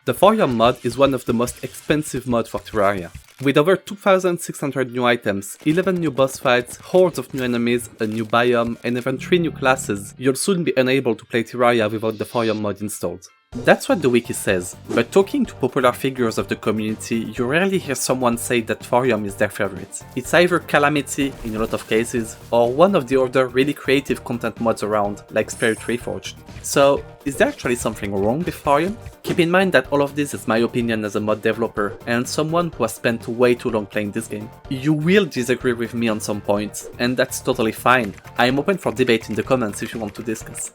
The Thorium Mod is one of the most expensive mods for Terraria. With over 2600 new items, 11 new boss fights, hordes of new enemies, a new biome, and even 3 new classes, you'll soon be unable to play Terraria without the Thorium Mod installed. That's what the wiki says, but talking to popular figures of the community, you rarely hear someone say that Thorium is their favorite. It's either Calamity, in a lot of cases, or one of the other really creative content mods around, like Spirit Reforged. So, is there actually something wrong with Thorium? Keep in mind that all of this is my opinion as a mod developer, and someone who has spent way too long playing this game. You will disagree with me on some points, and that's totally fine. I am open for debate in the comments if you want to discuss.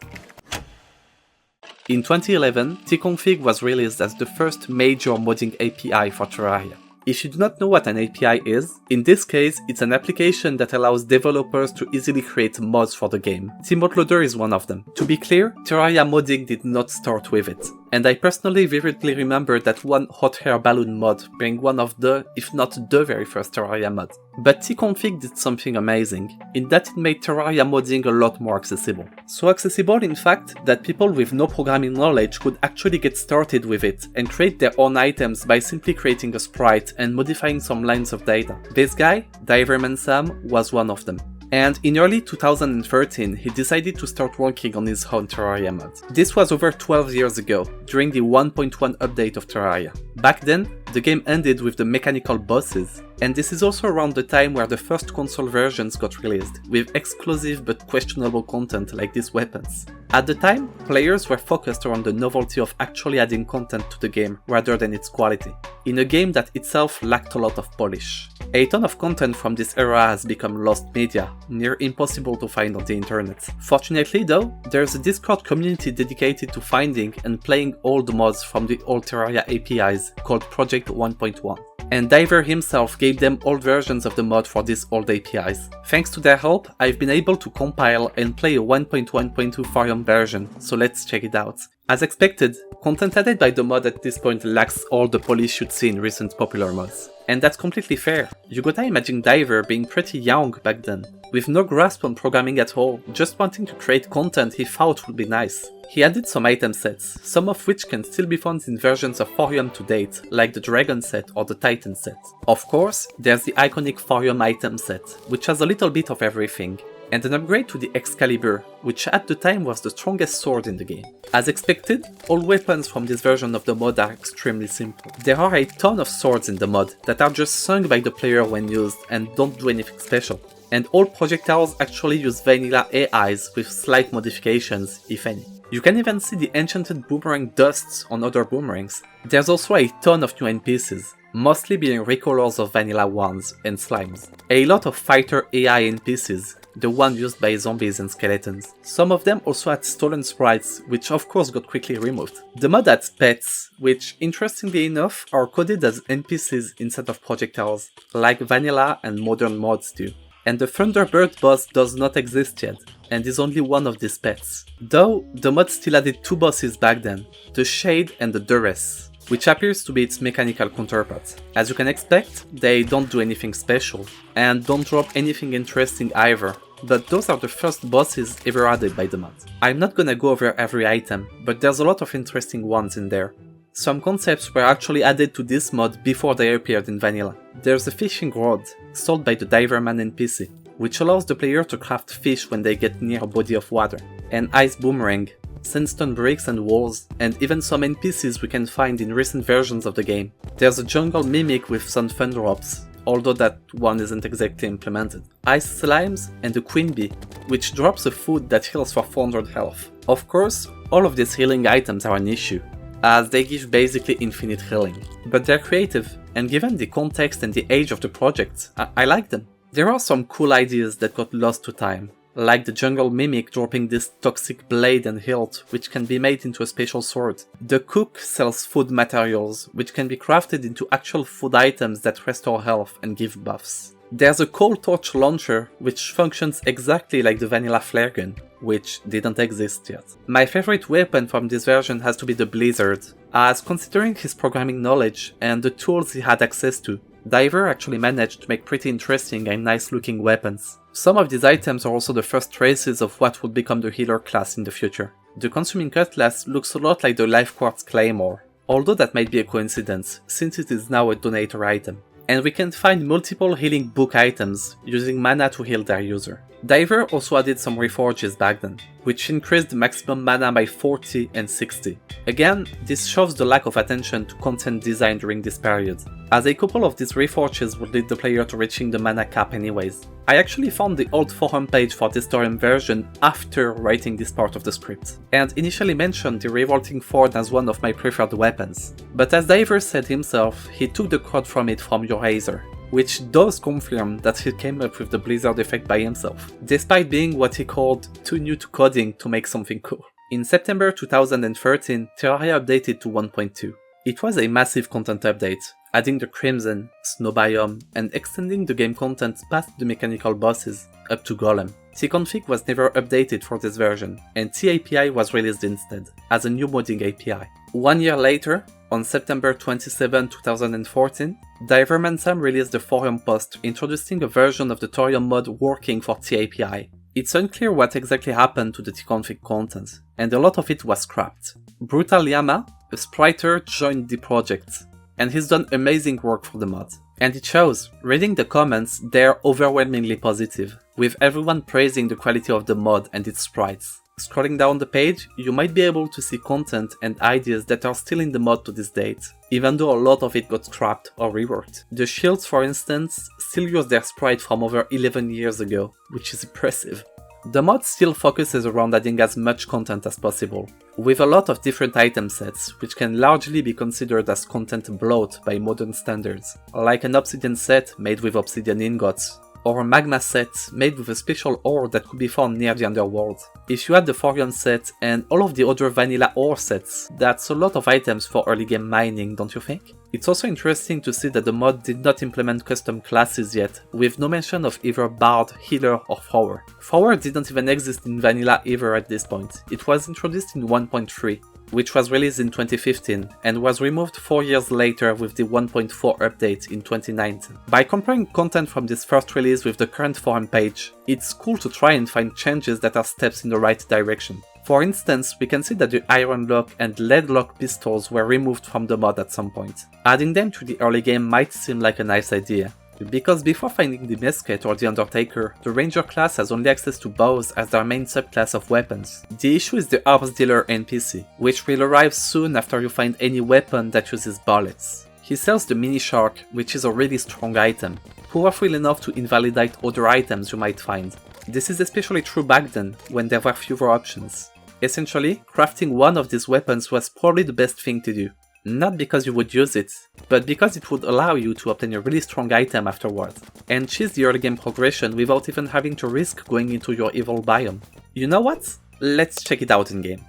In 2011, tconfig was released as the first major modding API for Terraria. If you do not know what an API is, in this case, it's an application that allows developers to easily create mods for the game. tModLoader is one of them. To be clear, Terraria modding did not start with it, and I personally vividly remember that one hot air balloon mod being one of the, if not the very first Terraria mod. But tconfig did something amazing, in that it made Terraria modding a lot more accessible. So accessible in fact that people with no programming knowledge could actually get started with it and create their own items by simply creating a sprite and modifying some lines of data. This guy, Diverman Sam, was one of them. And in early 2013, he decided to start working on his own Terraria mod. This was over 12 years ago, during the 1.1 update of Terraria. Back then, the game ended with the mechanical bosses, and this is also around the time where the first console versions got released, with exclusive but questionable content like these weapons. At the time, players were focused around the novelty of actually adding content to the game rather than its quality, in a game that itself lacked a lot of polish. A ton of content from this era has become lost media, near impossible to find on the internet. Fortunately though, there's a Discord community dedicated to finding and playing old mods from the old Terraria APIs called Project 1.1. And Diver himself gave them old versions of the mod for these old APIs. Thanks to their help, I've been able to compile and play a 1.1.2 Thorium version, so let's check it out. As expected, content added by the mod at this point lacks all the polish you'd see in recent popular mods. And that's completely fair. You gotta imagine Diver being pretty young back then, with no grasp on programming at all, just wanting to create content he thought would be nice. He added some item sets, some of which can still be found in versions of Thorium to date, like the Dragon set or the Titan set. Of course, there's the iconic Thorium item set, which has a little bit of everything, and an upgrade to the Excalibur, which at the time was the strongest sword in the game. As expected, all weapons from this version of the mod are extremely simple. There are a ton of swords in the mod that are just sung by the player when used and don't do anything special. And all projectiles actually use vanilla AIs with slight modifications, if any. You can even see the enchanted boomerang dusts on other boomerangs. There's also a ton of new NPCs, mostly being recolors of vanilla ones and slimes. A lot of fighter AI NPCs, the one used by zombies and skeletons. Some of them also had stolen sprites, which of course got quickly removed. The mod adds pets, which interestingly enough are coded as NPCs instead of projectiles, like vanilla and modern mods do. And the Thunderbird boss does not exist yet, and is only one of these pets. Though, the mod still added 2 bosses back then, the Shade and the Duress, which appears to be its mechanical counterpart. As you can expect, they don't do anything special, and don't drop anything interesting either, but those are the first bosses ever added by the mod. I'm not gonna go over every item, but there's a lot of interesting ones in there. Some concepts were actually added to this mod before they appeared in vanilla. There's a fishing rod, sold by the Diverman NPC, which allows the player to craft fish when they get near a body of water, an ice boomerang, sandstone bricks and walls, and even some NPCs we can find in recent versions of the game. There's a jungle mimic with some fun drops, although that one isn't exactly implemented. Ice slimes and a queen bee, which drops a food that heals for 400 health. Of course, all of these healing items are an issue, as they give basically infinite healing. But they're creative, and given the context and the age of the project, I like them. There are some cool ideas that got lost to time, like the jungle mimic dropping this toxic blade and hilt, which can be made into a special sword. The cook sells food materials, which can be crafted into actual food items that restore health and give buffs. There's a coal torch launcher, which functions exactly like the vanilla flare gun, which didn't exist yet. My favorite weapon from this version has to be the Blizzard, as considering his programming knowledge and the tools he had access to, Diver actually managed to make pretty interesting and nice looking weapons. Some of these items are also the first traces of what would become the healer class in the future. The Consuming Cutlass looks a lot like the Life Quartz Claymore, although that might be a coincidence since it is now a donator item. And we can find multiple healing book items using mana to heal their user. Diver also added some reforges back then, which increased the maximum mana by 40 and 60. Again, this shows the lack of attention to content design during this period, as a couple of these reforges would lead the player to reaching the mana cap anyways. I actually found the old forum page for this Thorium version after writing this part of the script, and initially mentioned the revolting thorn as one of my preferred weapons. But as Diver said himself, he took the quote from it from Eraser, which does confirm that he came up with the blizzard effect by himself, despite being what he called too new to coding to make something cool. In September 2013, Terraria updated to 1.2. It was a massive content update, adding the Crimson, Snow Biome, and extending the game content past the mechanical bosses up to Golem. tConfig was never updated for this version, and tAPI was released instead, as a new modding API. 1 year later, on September 27, 2014, Diverman Sam released a forum post introducing a version of the Thorium Mod working for tAPI. It's unclear what exactly happened to the tConfig content, and a lot of it was scrapped. Brutal Yama, a spriter, joined the project, and he's done amazing work for the mod. And it shows. Reading the comments, they're overwhelmingly positive, with everyone praising the quality of the mod and its sprites. Scrolling down the page, you might be able to see content and ideas that are still in the mod to this date, even though a lot of it got scrapped or reworked. The shields, for instance, still use their sprite from over 11 years ago, which is impressive. The mod still focuses around adding as much content as possible, with a lot of different item sets, which can largely be considered as content bloat by modern standards, like an obsidian set made with obsidian ingots, or a magma set made with a special ore that could be found near the underworld. If you add the Thorium set and all of the other vanilla ore sets, that's a lot of items for early game mining, don't you think? It's also interesting to see that the mod did not implement custom classes yet, with no mention of either Bard, Healer or Thrower. Thrower didn't even exist in vanilla either at this point. It was introduced in 1.3. which was released in 2015 and was removed 4 years later with the 1.4 update in 2019. By comparing content from this first release with the current forum page, it's cool to try and find changes that are steps in the right direction. For instance, we can see that the iron lock and lead lock pistols were removed from the mod at some point. Adding them to the early game might seem like a nice idea, because before finding the Mesket or the Undertaker, the Ranger class has only access to bows as their main subclass of weapons. The issue is the Arms Dealer NPC, which will arrive soon after you find any weapon that uses bullets. He sells the Mini Shark, which is a really strong item, powerful enough to invalidate other items you might find. This is especially true back then, when there were fewer options. Essentially, crafting one of these weapons was probably the best thing to do. Not because you would use it, but because it would allow you to obtain a really strong item afterward, and cheese the early game progression without even having to risk going into your evil biome. You know what? Let's check it out in game.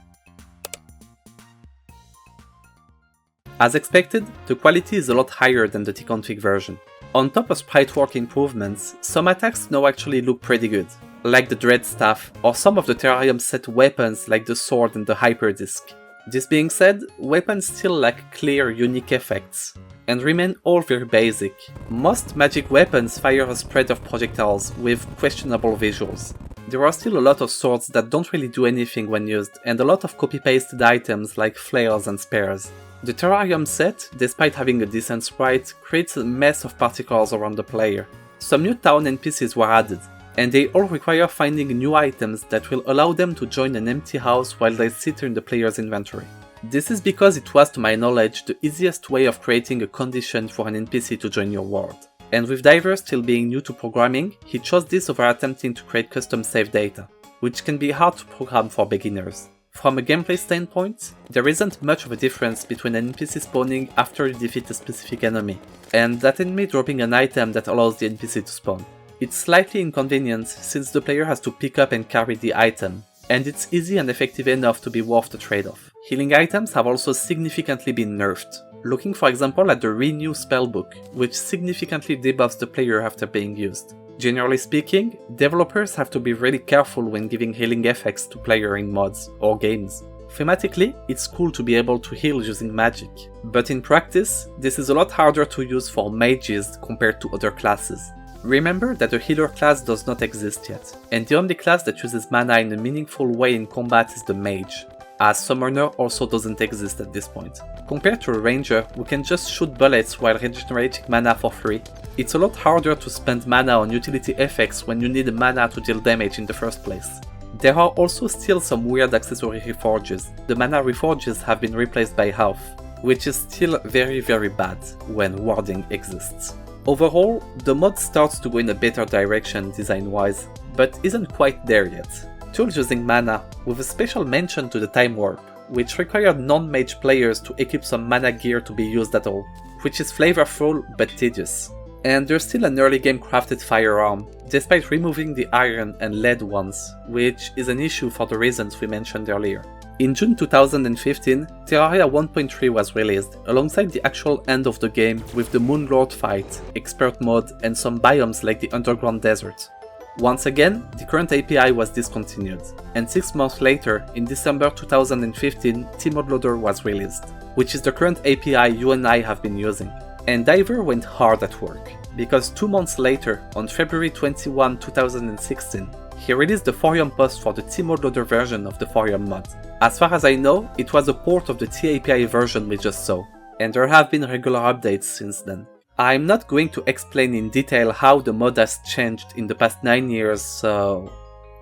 As expected, the quality is a lot higher than the tConfig version. On top of sprite work improvements, some attacks now actually look pretty good, like the Dread Staff, or some of the Terrarium set weapons like the sword and the Hyperdisc. This being said, weapons still lack clear, unique effects, and remain all very basic. Most magic weapons fire a spread of projectiles with questionable visuals. There are still a lot of swords that don't really do anything when used, and a lot of copy-pasted items like flails and spears. The Terrarium set, despite having a decent sprite, creates a mess of particles around the player. Some new town NPCs were added, and they all require finding new items that will allow them to join an empty house while they sit in the player's inventory. This is because it was, to my knowledge, the easiest way of creating a condition for an NPC to join your world. And with Diver still being new to programming, he chose this over attempting to create custom save data, which can be hard to program for beginners. From a gameplay standpoint, there isn't much of a difference between an NPC spawning after you defeat a specific enemy, and that enemy dropping an item that allows the NPC to spawn. It's slightly inconvenient since the player has to pick up and carry the item, and it's easy and effective enough to be worth the trade-off. Healing items have also significantly been nerfed, looking for example at the Renew spellbook, which significantly debuffs the player after being used. Generally speaking, developers have to be really careful when giving healing effects to players in mods or games. Thematically, it's cool to be able to heal using magic, but in practice, this is a lot harder to use for mages compared to other classes. Remember that the healer class does not exist yet, and the only class that uses mana in a meaningful way in combat is the mage. as Summoner also doesn't exist at this point. Compared to a Ranger, who can just shoot bullets while regenerating mana for free, it's a lot harder to spend mana on utility effects when you need mana to deal damage in the first place. There are also still some weird accessory reforges. The mana reforges have been replaced by health, which is still very bad when warding exists. Overall, the mod starts to go in a better direction design-wise, but isn't quite there yet. Tools using mana, with a special mention to the Time Warp, which required non-mage players to equip some mana gear to be used at all, which is flavorful but tedious. And there's still an early game crafted firearm, despite removing the iron and lead ones, which is an issue for the reasons we mentioned earlier. In June 2015, Terraria 1.3 was released, alongside the actual end of the game with the Moonlord fight, expert mode, and some biomes like the underground desert. Once again, the current API was discontinued, and 6 months later, in December 2015, tModLoader was released, which is the current API you and I have been using. And Diver went hard at work, because 2 months later, on February 21, 2016, he released the Thorium post for the tModLoader version of the Thorium Mod. As far as I know, it was a port of the tAPI version we just saw, and there have been regular updates since then. I'm not going to explain in detail how the mod has changed in the past 9 years, so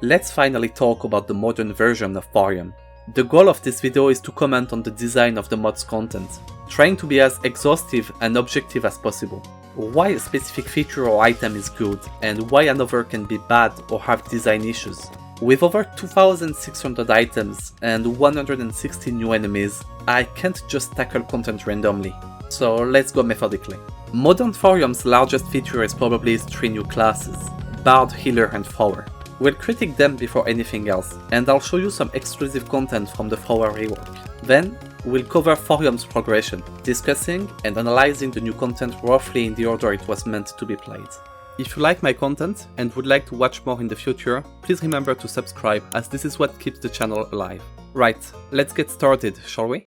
let's finally talk about the modern version of Thorium. The goal of this video is to comment on the design of the mod's content, trying to be as exhaustive and objective as possible. Why a specific feature or item is good, and why another can be bad or have design issues. With over 2,600 items and 160 new enemies, I can't just tackle content randomly. So let's go methodically. Modern Thorium's largest feature is probably its 3 new classes, Bard, Healer and Thrower. We'll critique them before anything else, and I'll show you some exclusive content from the Thrower rework. Then, we'll cover Thorium's progression, discussing and analyzing the new content roughly in the order it was meant to be played. If you like my content and would like to watch more in the future, please remember to subscribe, as this is what keeps the channel alive. Right, let's get started, shall we?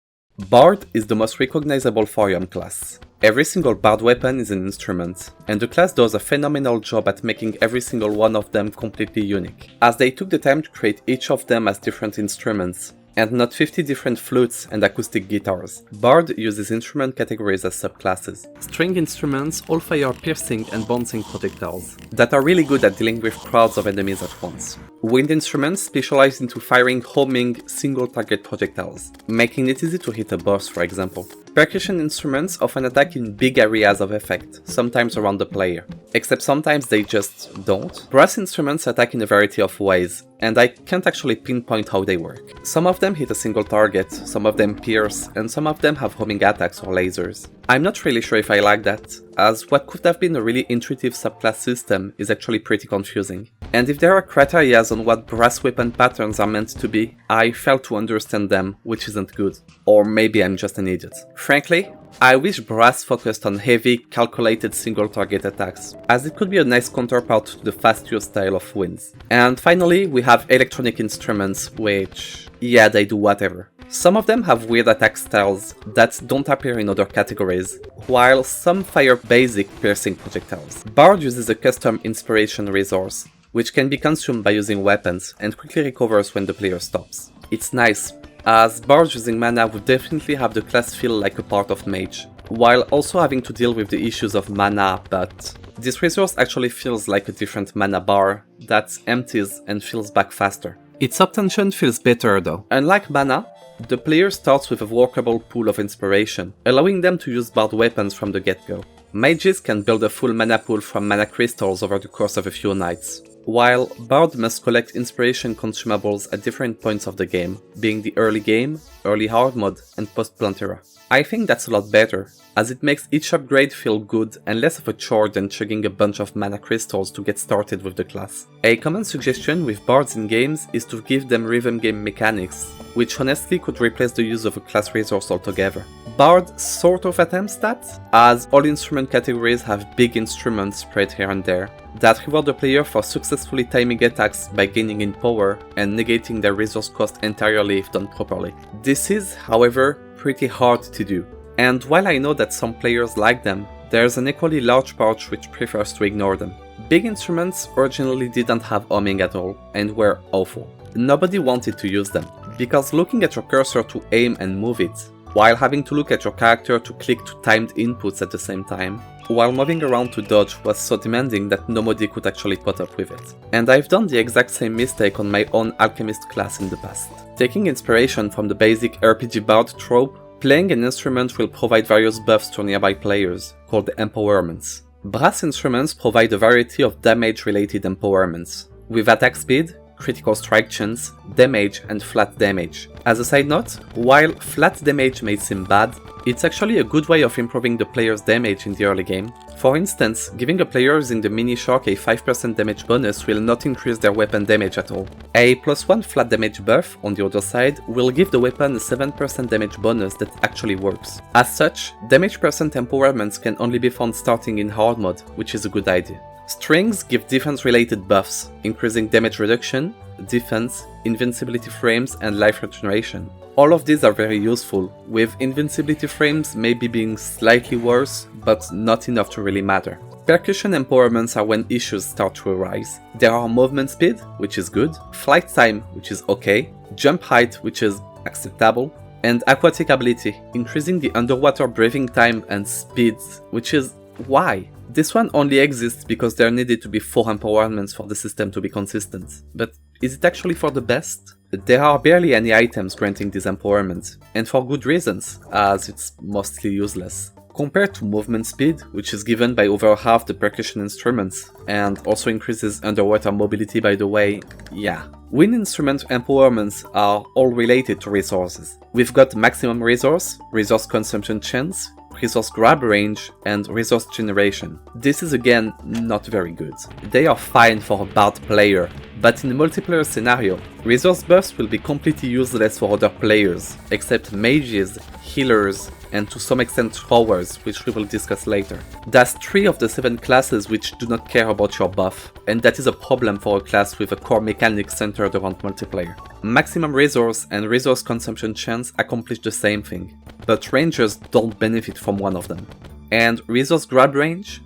Bard is the most recognizable Thorium class. Every single Bard weapon is an instrument, and the class does a phenomenal job at making every single one of them completely unique, as they took the time to create each of them as different instruments, and not 50 different flutes and acoustic guitars. Bard uses instrument categories as subclasses. String instruments all fire piercing and bouncing projectiles that are really good at dealing with crowds of enemies at once. Wind instruments specialize into firing homing single-target projectiles, making it easy to hit a boss, for example. Percussion instruments often attack in big areas of effect, sometimes around the player, except sometimes they just don't. Brass instruments attack in a variety of ways, and I can't actually pinpoint how they work. Some of them hit a single target, some of them pierce, and some of them have homing attacks or lasers. I'm not really sure if I like that, as what could have been a really intuitive subclass system is actually pretty confusing. And if there are criteria on what brass weapon patterns are meant to be, I fail to understand them, which isn't good. Or maybe I'm just an idiot. Frankly, I wish brass focused on heavy, calculated single-target attacks, as it could be a nice counterpart to the fast-use style of winds. And finally, we have electronic instruments, which, yeah, they do whatever. Some of them have weird attack styles that don't appear in other categories, while some fire basic piercing projectiles. Bard uses a custom inspiration resource, which can be consumed by using weapons and quickly recovers when the player stops. It's nice, as Bards using mana would definitely have the class feel like a part of Mage, while also having to deal with the issues of mana, but this resource actually feels like a different mana bar that empties and fills back faster. Its obtention feels better though. Unlike mana, the player starts with a workable pool of inspiration, allowing them to use Bard weapons from the get-go. Mages can build a full mana pool from mana crystals over the course of a few nights, while Bard must collect inspiration consumables at different points of the game, being the early game, early hard mode, and post-Plantera. I think that's a lot better, as it makes each upgrade feel good and less of a chore than chugging a bunch of mana crystals to get started with the class. A common suggestion with bards in games is to give them rhythm game mechanics, which honestly could replace the use of a class resource altogether. Bard sort of attempts that, as all instrument categories have big instruments spread here and there, that reward the player for successfully timing attacks by gaining in power and negating their resource cost entirely if done properly. This is, however, pretty hard to do, and while I know that some players like them, there's an equally large part which prefers to ignore them. Big instruments originally didn't have homing at all, and were awful. Nobody wanted to use them. because looking at your cursor to aim and move it, while having to look at your character to click to timed inputs at the same time, while moving around to dodge was so demanding that nobody could actually put up with it. And I've done the exact same mistake on my own alchemist class in the past. Taking inspiration from the basic RPG bard trope, playing an instrument will provide various buffs to nearby players, called empowerments. Brass instruments provide a variety of damage-related empowerments, with attack speed, critical strike chance, damage, and flat damage. As a side note, while flat damage may seem bad, it's actually a good way of improving the player's damage in the early game. For instance, giving a player using the mini shark a 5% damage bonus will not increase their weapon damage at all. A +1 flat damage buff, on the other side, will give the weapon a 7% damage bonus that actually works. As such, damage percent empowerments can only be found starting in hard mode, which is a good idea. Strings give defense-related buffs, increasing damage reduction, defense, invincibility frames, and life regeneration. All of these are very useful, with invincibility frames maybe being slightly worse, but not enough to really matter. Percussion empowerments are when issues start to arise. There are movement speed, which is good, flight time, which is okay, jump height, which is acceptable, and aquatic ability, increasing the underwater breathing time and speed, which is why? This one only exists because there needed to be 4 empowerments for the system to be consistent. But is it actually for the best? There are barely any items granting this empowerment, and for good reasons, as it's mostly useless. Compared to movement speed, which is given by over half the percussion instruments, and also increases underwater mobility by the way, yeah. Wind instrument empowerments are all related to resources. We've got maximum resource consumption chance, resource grab range, and resource generation. This is again not very good. They are fine for a bard player, but in a multiplayer scenario, resource buffs will be completely useless for other players, except mages, healers, and to some extent throwers, which we will discuss later. That's 3 of the 7 classes which do not care about your buff, and that is a problem for a class with a core mechanic centered around multiplayer. Maximum resource and resource consumption chance accomplish the same thing, but rangers don't benefit from one of them. And resource grab range?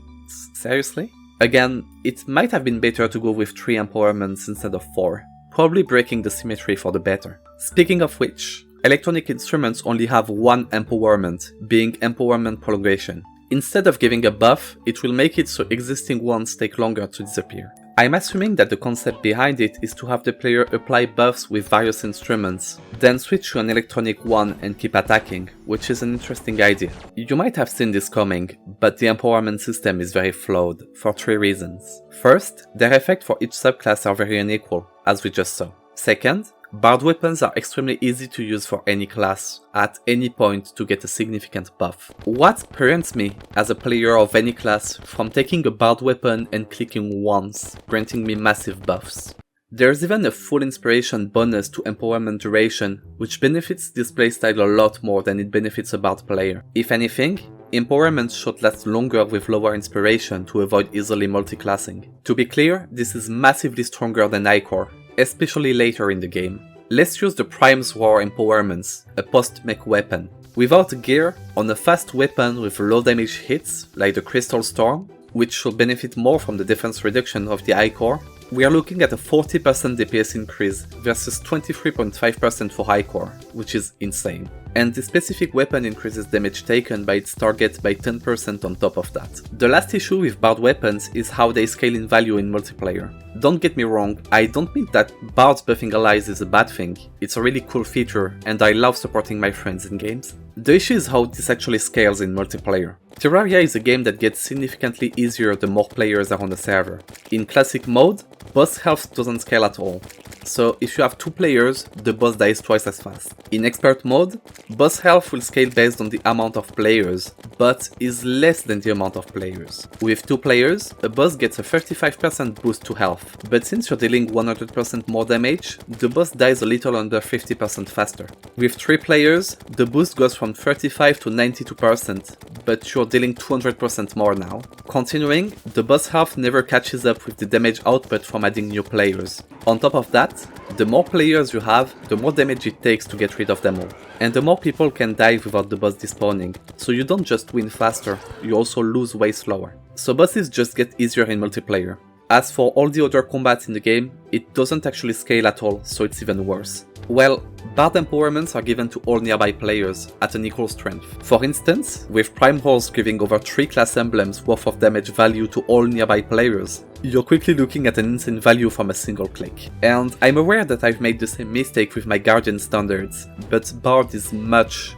Seriously? Again, it might have been better to go with 3 empowerments instead of 4, probably breaking the symmetry for the better. Speaking of which, electronic instruments only have 1 empowerment, being empowerment prolongation. Instead of giving a buff, it will make it so existing ones take longer to disappear. I'm assuming that the concept behind it is to have the player apply buffs with various instruments, then switch to an electronic one and keep attacking, which is an interesting idea. You might have seen this coming, but the empowerment system is very flawed, for 3 reasons. First, their effects for each subclass are very unequal, as we just saw. Second, bard weapons are extremely easy to use for any class, at any point to get a significant buff. What prevents me, as a player of any class, from taking a bard weapon and clicking once, granting me massive buffs? There's even a full inspiration bonus to empowerment duration, which benefits this playstyle a lot more than it benefits a bard player. If anything, empowerments should last longer with lower inspiration to avoid easily multiclassing. To be clear, this is massively stronger than Ichor, especially later in the game. Let's use the Prime's War empowerments, a post-mech weapon. Without gear, on a fast weapon with low damage hits, like the Crystal Storm, which should benefit more from the defense reduction of the Ichor, we are looking at a 40% DPS increase versus 23.5% for Ichor, which is insane. And the specific weapon increases damage taken by its target by 10% on top of that. The last issue with bard weapons is how they scale in value in multiplayer. Don't get me wrong, I don't mean that bards buffing allies is a bad thing. It's a really cool feature, and I love supporting my friends in games. The issue is how this actually scales in multiplayer. Terraria is a game that gets significantly easier the more players are on the server. In classic mode, boss health doesn't scale at all. So if you have 2 players, the boss dies twice as fast. In expert mode, boss health will scale based on the amount of players, but is less than the amount of players. With 2 players, a boss gets a 35% boost to health, but since you're dealing 100% more damage, the boss dies a little under 50% faster. With 3 players, the boost goes from 35 to 92%, but you're dealing 200% more now. Continuing, the boss health never catches up with the damage output from adding new players. On top of that, the more players you have, the more damage it takes to get rid of them all. And the more people can die without the boss despawning, so you don't just win faster, you also lose way slower. So bosses just get easier in multiplayer. As for all the other combat in the game, it doesn't actually scale at all, so it's even worse. Well, Bard empowerments are given to all nearby players at an equal strength. For instance, with Prime Horse giving over 3 class emblems worth of damage value to all nearby players, you're quickly looking at an insane value from a single click. And I'm aware that I've made the same mistake with my Guardian standards, but Bard is much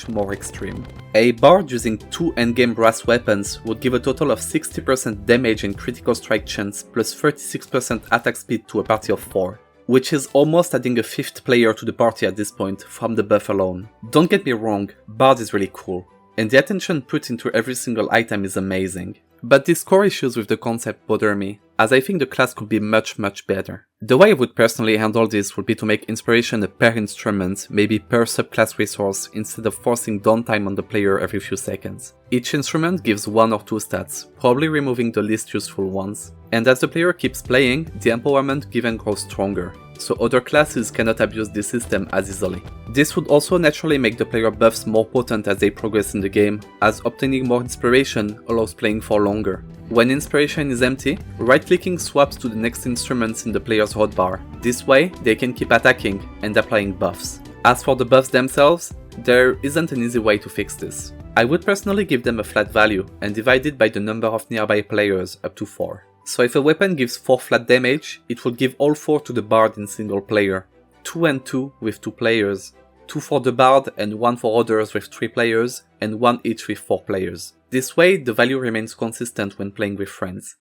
more extreme. A Bard using 2 endgame brass weapons would give a total of 60% damage and critical strike chance plus 36% attack speed to a party of 4. Which is almost adding a 5th player to the party at this point from the buff alone. Don't get me wrong, Bard is really cool, and the attention put into every single item is amazing. But these core issues with the concept bother me, as I think the class could be much better. The way I would personally handle this would be to make inspiration a per instrument, maybe per subclass resource, instead of forcing downtime on the player every few seconds. Each instrument gives 1 or 2 stats, probably removing the least useful ones. And as the player keeps playing, the empowerment given grows stronger, so other classes cannot abuse this system as easily. This would also naturally make the player buffs more potent as they progress in the game, as obtaining more inspiration allows playing for longer. When inspiration is empty, right-clicking swaps to the next instruments in the player's hotbar. This way, they can keep attacking and applying buffs. As for the buffs themselves, there isn't an easy way to fix this. I would personally give them a flat value and divide it by the number of nearby players up to 4. So if a weapon gives 4 flat damage, it would give all 4 to the Bard in single player, 2 and 2 with 2 players, 2 for the Bard and 1 for others with 3 players, and 1 each with 4 players. This way, the value remains consistent when playing with friends.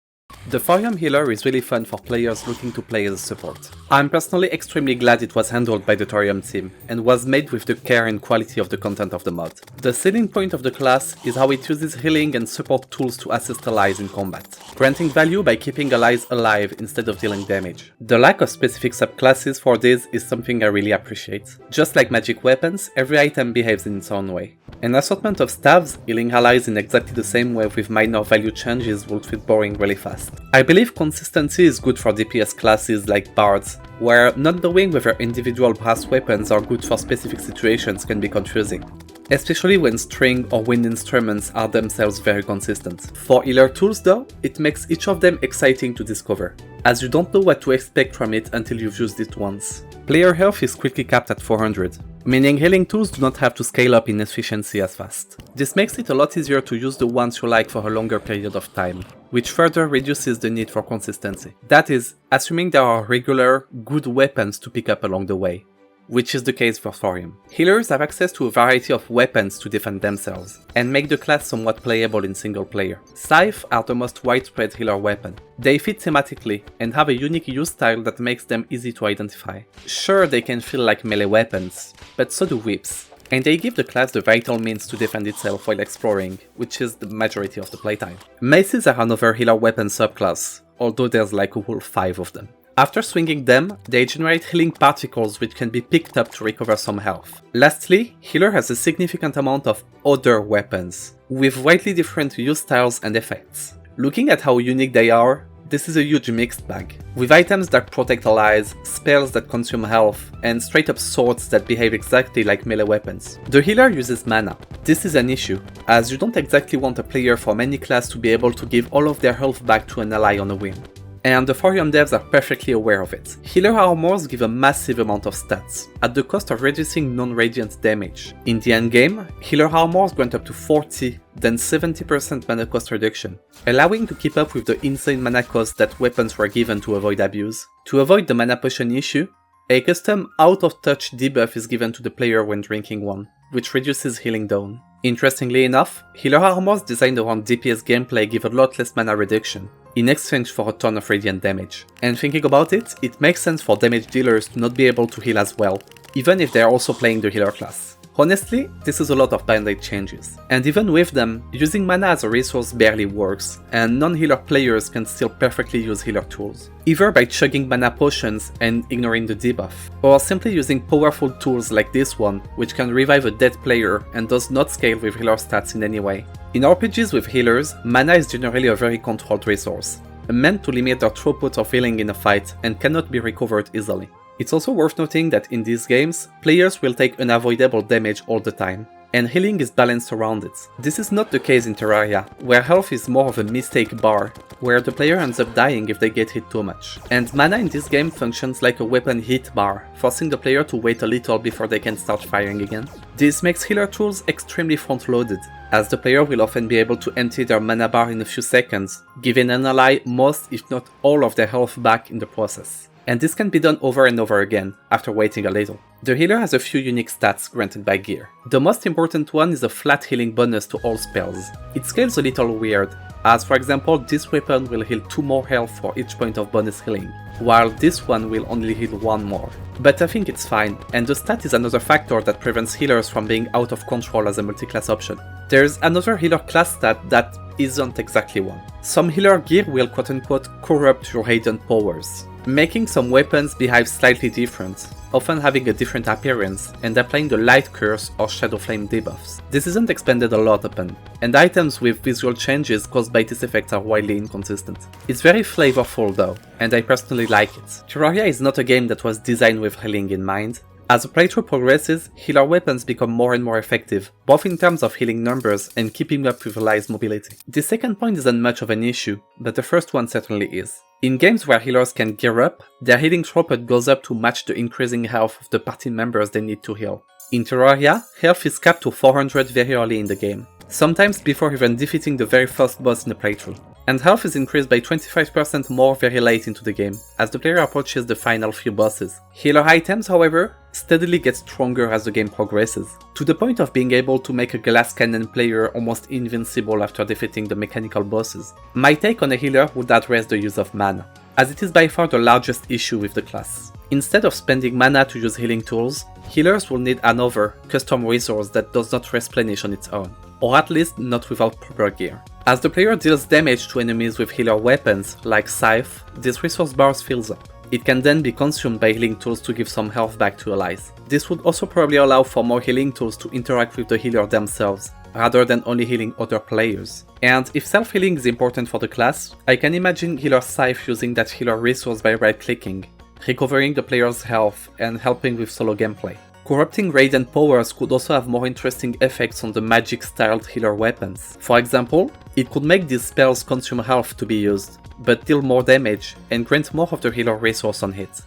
The Thorium Healer is really fun for players looking to play as a support. I'm personally extremely glad it was handled by the Thorium team, and was made with the care and quality of the content of the mod. The selling point of the class is how it uses healing and support tools to assist allies in combat, granting value by keeping allies alive instead of dealing damage. The lack of specific subclasses for this is something I really appreciate. Just like magic weapons, every item behaves in its own way. An assortment of staves healing allies in exactly the same way with minor value changes would feel boring really fast. I believe consistency is good for DPS classes like Bards, where not knowing whether individual brass weapons are good for specific situations can be confusing, especially when string or wind instruments are themselves very consistent. For healer tools though, it makes each of them exciting to discover, as you don't know what to expect from it until you've used it once. Player health is quickly capped at 400, meaning healing tools do not have to scale up in efficiency as fast. This makes it a lot easier to use the ones you like for a longer period of time, which further reduces the need for consistency. That is, assuming there are regular, good weapons to pick up along the way, which is the case for Thorium. Healers have access to a variety of weapons to defend themselves, and make the class somewhat playable in single player. Scythe are the most widespread healer weapon. They fit thematically, and have a unique use style that makes them easy to identify. Sure, they can feel like melee weapons, but so do whips, and they give the class the vital means to defend itself while exploring, which is the majority of the playtime. Maces are another healer weapon subclass, although there's like a whole 5 of them. After swinging them, they generate healing particles which can be picked up to recover some health. Lastly, healer has a significant amount of other weapons, with widely different use styles and effects. Looking at how unique they are, this is a huge mixed bag, with items that protect allies, spells that consume health, and straight up swords that behave exactly like melee weapons. The healer uses mana. This is an issue, as you don't exactly want a player from any class to be able to give all of their health back to an ally on a whim. And the Thorium devs are perfectly aware of it. Healer armors give a massive amount of stats, at the cost of reducing non-radiant damage. In the endgame, healer armors grant up to 40, then 70% mana cost reduction, allowing to keep up with the insane mana cost that weapons were given to avoid abuse. To avoid the mana potion issue, a custom out-of-touch debuff is given to the player when drinking one, which reduces healing down. Interestingly enough, healer armors designed around DPS gameplay give a lot less mana reduction, in exchange for a ton of radiant damage. And thinking about it, it makes sense for damage dealers to not be able to heal as well, even if they are also playing the healer class. Honestly, this is a lot of band-aid changes. And even with them, using mana as a resource barely works, and non-healer players can still perfectly use healer tools, either by chugging mana potions and ignoring the debuff, or simply using powerful tools like this one, which can revive a dead player and does not scale with healer stats in any way. In RPGs with healers, mana is generally a very controlled resource, meant to limit their throughput of healing in a fight and cannot be recovered easily. It's also worth noting that in these games, players will take unavoidable damage all the time, and healing is balanced around it. This is not the case in Terraria, where health is more of a mistake bar, where the player ends up dying if they get hit too much. And mana in this game functions like a weapon hit bar, forcing the player to wait a little before they can start firing again. This makes healer tools extremely front-loaded, as the player will often be able to empty their mana bar in a few seconds, giving an ally most if not all of their health back in the process. And this can be done over and over again, after waiting a little. The healer has a few unique stats granted by gear. The most important one is a flat healing bonus to all spells. It scales a little weird, as for example this weapon will heal 2 more health for each point of bonus healing, while this one will only heal 1 more. But I think it's fine, and the stat is another factor that prevents healers from being out of control as a multi-class option. There's another healer class stat that isn't exactly one. Some healer gear will quote-unquote corrupt your hidden powers, making some weapons behave slightly different, often having a different appearance and applying the light curse or shadow flame debuffs. This isn't expanded a lot upon, and items with visual changes caused by this effect are widely inconsistent. It's very flavorful though, and I personally like it. Terraria is not a game that was designed with healing in mind. As the playthrough progresses, healer weapons become more and more effective, both in terms of healing numbers and keeping up with allies' mobility. The second point isn't much of an issue, but the first one certainly is. In games where healers can gear up, their healing throughput goes up to match the increasing health of the party members they need to heal. In Terraria, health is capped to 400 very early in the game, sometimes before even defeating the very first boss in the playthrough. And health is increased by 25% more very late into the game, as the player approaches the final few bosses. Healer items, however, steadily get stronger as the game progresses, to the point of being able to make a glass cannon player almost invincible after defeating the mechanical bosses. My take on a healer would address the use of mana, as it is by far the largest issue with the class. Instead of spending mana to use healing tools, healers will need another, custom resource that does not replenish on its own, or at least not without proper gear. As the player deals damage to enemies with healer weapons, like Scythe, this resource bar fills up. It can then be consumed by healing tools to give some health back to allies. This would also probably allow for more healing tools to interact with the healer themselves, rather than only healing other players. And if self-healing is important for the class, I can imagine healer Scythe using that healer resource by right-clicking, recovering the player's health and helping with solo gameplay. Corrupting Radiant powers could also have more interesting effects on the magic-styled healer weapons. For example, it could make these spells consume health to be used, but deal more damage and grant more of the healer resource on hit.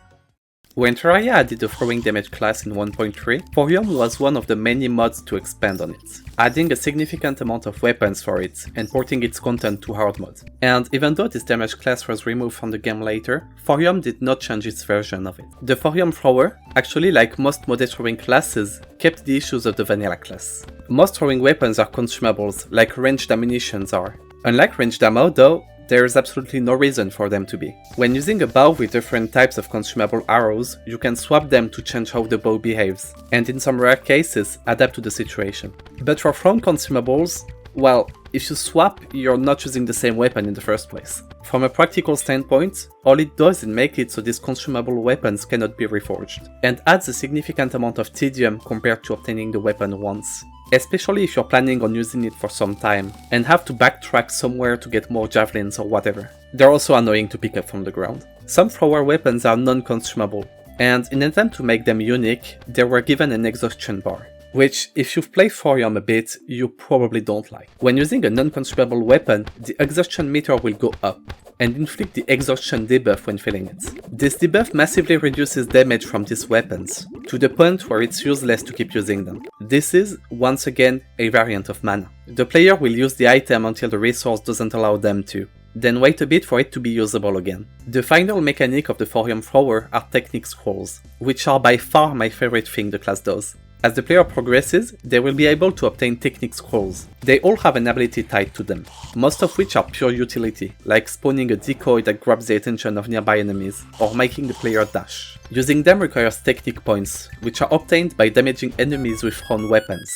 When Terraria added the throwing damage class in 1.3, Thorium was one of the many mods to expand on it, adding a significant amount of weapons for it and porting its content to Hardmode. And even though this damage class was removed from the game later, Thorium did not change its version of it. The Thorium thrower, actually like most modded throwing classes, kept the issues of the vanilla class. Most throwing weapons are consumables, like ranged ammunitions are. Unlike ranged ammo though, there is absolutely no reason for them to be. When using a bow with different types of consumable arrows, you can swap them to change how the bow behaves, and in some rare cases, adapt to the situation. But for thrown consumables, well, if you swap, you're not using the same weapon in the first place. From a practical standpoint, all it does is make it so these consumable weapons cannot be reforged, and adds a significant amount of tedium compared to obtaining the weapon once. Especially if you're planning on using it for some time, and have to backtrack somewhere to get more javelins or whatever. They're also annoying to pick up from the ground. Some thrower weapons are non-consumable, and in an attempt to make them unique, they were given an exhaustion bar, which, if you've played Thorium a bit, you probably don't like. When using a non-consumable weapon, the exhaustion meter will go up, and inflict the exhaustion debuff when filling it. This debuff massively reduces damage from these weapons, to the point where it's useless to keep using them. This is, once again, a variant of mana. The player will use the item until the resource doesn't allow them to, then wait a bit for it to be usable again. The final mechanic of the Thorium thrower are technique scrolls, which are by far my favorite thing the class does. As the player progresses, they will be able to obtain technique scrolls. They all have an ability tied to them, most of which are pure utility, like spawning a decoy that grabs the attention of nearby enemies, or making the player dash. Using them requires technique points, which are obtained by damaging enemies with thrown weapons.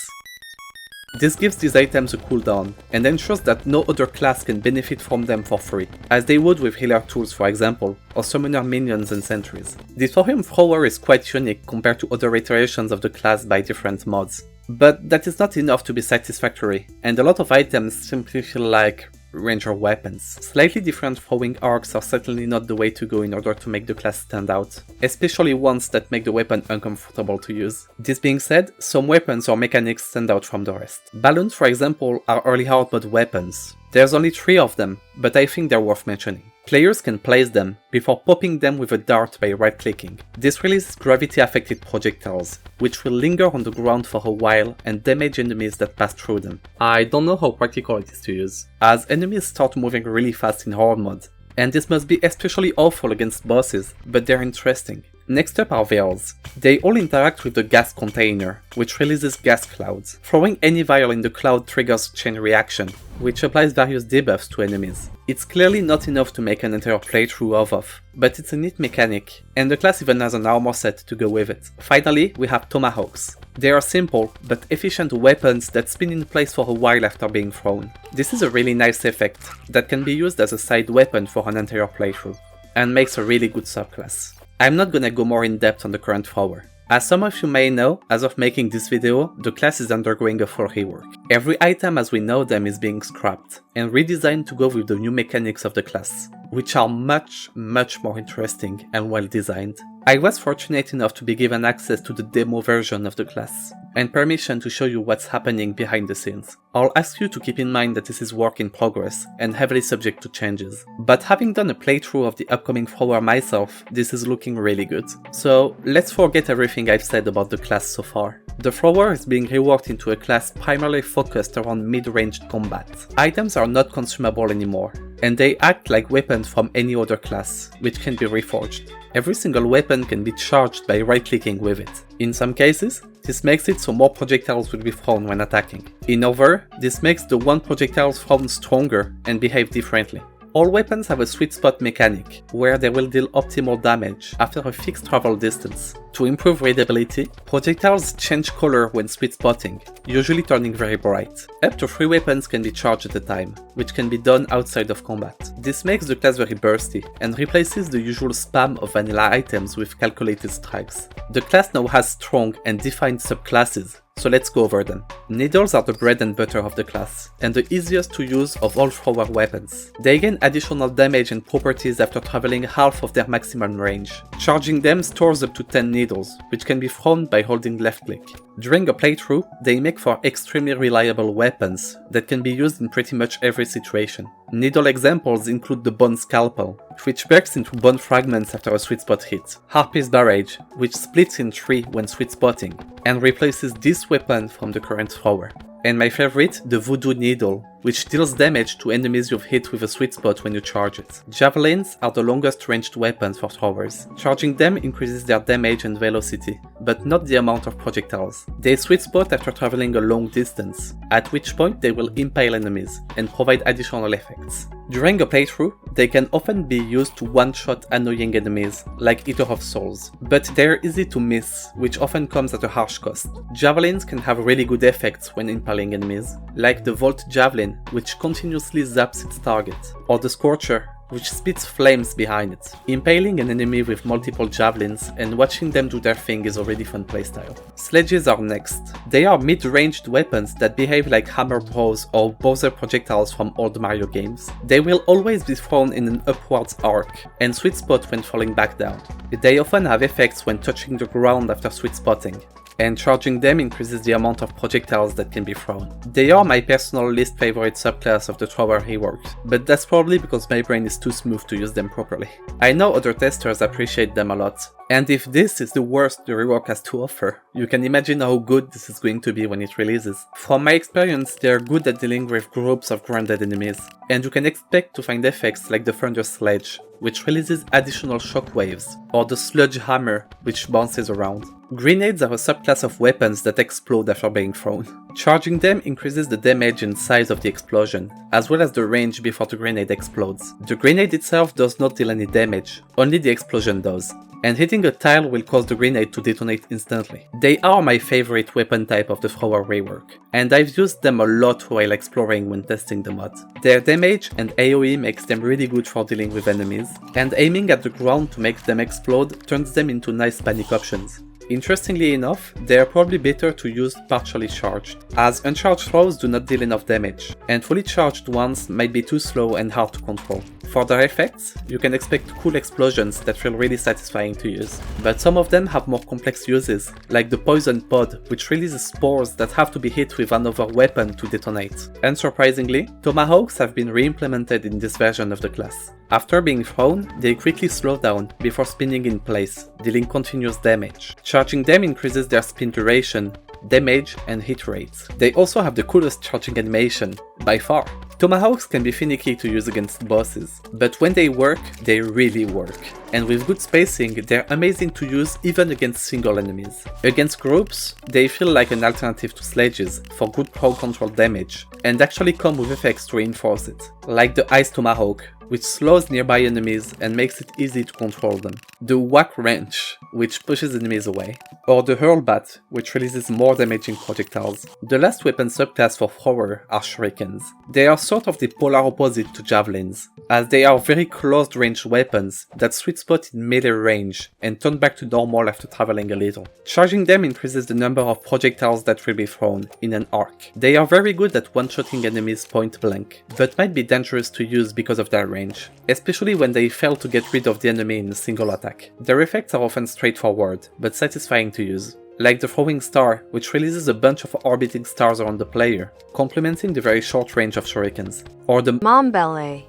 This gives these items a cooldown, and ensures that no other class can benefit from them for free, as they would with healer tools for example, or summoner minions and sentries. The Thorium thrower is quite unique compared to other iterations of the class by different mods. But that is not enough to be satisfactory, and a lot of items simply feel like ranger weapons. Slightly different throwing arcs are certainly not the way to go in order to make the class stand out, especially ones that make the weapon uncomfortable to use. This being said, some weapons or mechanics stand out from the rest. Balloons, for example, are early hard mode weapons. There's only 3 of them, but I think they're worth mentioning. Players can place them before popping them with a dart by right-clicking. This releases gravity-affected projectiles, which will linger on the ground for a while and damage enemies that pass through them. I don't know how practical it is to use, as enemies start moving really fast in Hardmode, and this must be especially awful against bosses, but they're interesting. Next up are vials. They all interact with the gas container, which releases gas clouds. Throwing any vial in the cloud triggers a chain reaction, which applies various debuffs to enemies. It's clearly not enough to make an entire playthrough of, but it's a neat mechanic, and the class even has an armor set to go with it. Finally, we have tomahawks. They are simple, but efficient weapons that spin in place for a while after being thrown. This is a really nice effect that can be used as a side weapon for an entire playthrough, and makes a really good subclass. I'm not gonna go more in depth on the current thrower. As some of you may know, as of making this video, the class is undergoing a full rework. Every item as we know them is being scrapped, and redesigned to go with the new mechanics of the class, which are much more interesting and well designed. I was fortunate enough to be given access to the demo version of the class, and permission to show you what's happening behind the scenes. I'll ask you to keep in mind that this is work in progress and heavily subject to changes. But having done a playthrough of the upcoming thrower myself, this is looking really good. So let's forget everything I've said about the class so far. The thrower is being reworked into a class primarily focused around mid-ranged combat. Items are not consumable anymore, and they act like weapons from any other class, which can be reforged. Every single weapon can be charged by right-clicking with it. In some cases, this makes it so more projectiles will be thrown when attacking. In others, this makes the one projectile thrown stronger and behave differently. All weapons have a sweet spot mechanic, where they will deal optimal damage after a fixed travel distance. To improve readability, projectiles change color when sweet spotting, usually turning very bright. Up to 3 weapons can be charged at a time, which can be done outside of combat. This makes the class very bursty, and replaces the usual spam of vanilla items with calculated strikes. The class now has strong and defined subclasses, so let's go over them. Needles are the bread and butter of the class, and the easiest to use of all thrower weapons. They gain additional damage and properties after traveling half of their maximum range. Charging them stores up to 10 needles, which can be thrown by holding left click. During a playthrough, they make for extremely reliable weapons that can be used in pretty much every situation. Needle examples include the Bone Scalpel, which breaks into bone fragments after a sweet spot hit, Harpy's Barrage, which splits in 3 when sweet spotting, and replaces this weapon from the current thrower. And my favorite, the Voodoo Needle, which deals damage to enemies you've hit with a sweet spot when you charge it. Javelins are the longest ranged weapons for throwers. Charging them increases their damage and velocity, but not the amount of projectiles. They sweet spot after traveling a long distance, at which point they will impale enemies and provide additional effects. During a playthrough, they can often be used to one-shot annoying enemies, like Eater of Souls, but they're easy to miss, which often comes at a harsh cost. Javelins can have really good effects when impaling enemies, like the Volt Javelin, which continuously zaps its target, or the Scorcher, which spits flames behind it. Impaling an enemy with multiple javelins and watching them do their thing is already fun playstyle. Sledges are next. They are mid-ranged weapons that behave like hammer bros or Bowser projectiles from old Mario games. They will always be thrown in an upwards arc, and sweet spot when falling back down. They often have effects when touching the ground after sweet spotting, and charging them increases the amount of projectiles that can be thrown. They are my personal least favorite subclass of the thrower rework, but that's probably because my brain is too smooth to use them properly. I know other testers appreciate them a lot, and if this is the worst the rework has to offer, you can imagine how good this is going to be when it releases. From my experience, they are good at dealing with groups of grounded enemies, and you can expect to find effects like the Thunder Sledge, which releases additional shockwaves, or the Sludge Hammer, which bounces around. Grenades are a subclass of weapons that explode after being thrown. Charging them increases the damage and size of the explosion, as well as the range before the grenade explodes. The grenade itself does not deal any damage, only the explosion does, and hitting a tile will cause the grenade to detonate instantly. They are my favorite weapon type of the thrower rework, and I've used them a lot while exploring when testing the mod. Their damage and AoE makes them really good for dealing with enemies, and aiming at the ground to make them explode turns them into nice panic options. Interestingly enough, they are probably better to use partially charged, as uncharged throws do not deal enough damage, and fully charged ones might be too slow and hard to control. For their effects, you can expect cool explosions that feel really satisfying to use, but some of them have more complex uses, like the poison pod, which releases spores that have to be hit with another weapon to detonate. Unsurprisingly, tomahawks have been re-implemented in this version of the class. After being thrown, they quickly slow down before spinning in place, dealing continuous damage. Charging them increases their spin duration, damage, and hit rates. They also have the coolest charging animation, by far. Tomahawks can be finicky to use against bosses, but when they work, they really work. And with good spacing, they're amazing to use even against single enemies. Against groups, they feel like an alternative to sledges for good crowd control damage, and actually come with effects to reinforce it, like the Ice Tomahawk, which slows nearby enemies and makes it easy to control them, the Whack Wrench, which pushes enemies away, or the Hurlbat, which releases more damaging projectiles. The last weapon subclass for thrower are shurikens. They are sort of the polar opposite to javelins, as they are very close range weapons that sweet spot in melee range and turn back to normal after traveling a little. Charging them increases the number of projectiles that will be thrown in an arc. They are very good at one-shotting enemies point blank, but might be dangerous to use because of their range, especially when they fail to get rid of the enemy in a single attack. Their effects are often straightforward, but satisfying to use, like the Throwing Star, which releases a bunch of orbiting stars around the player, complementing the very short range of shurikens, or the Mom Ballet,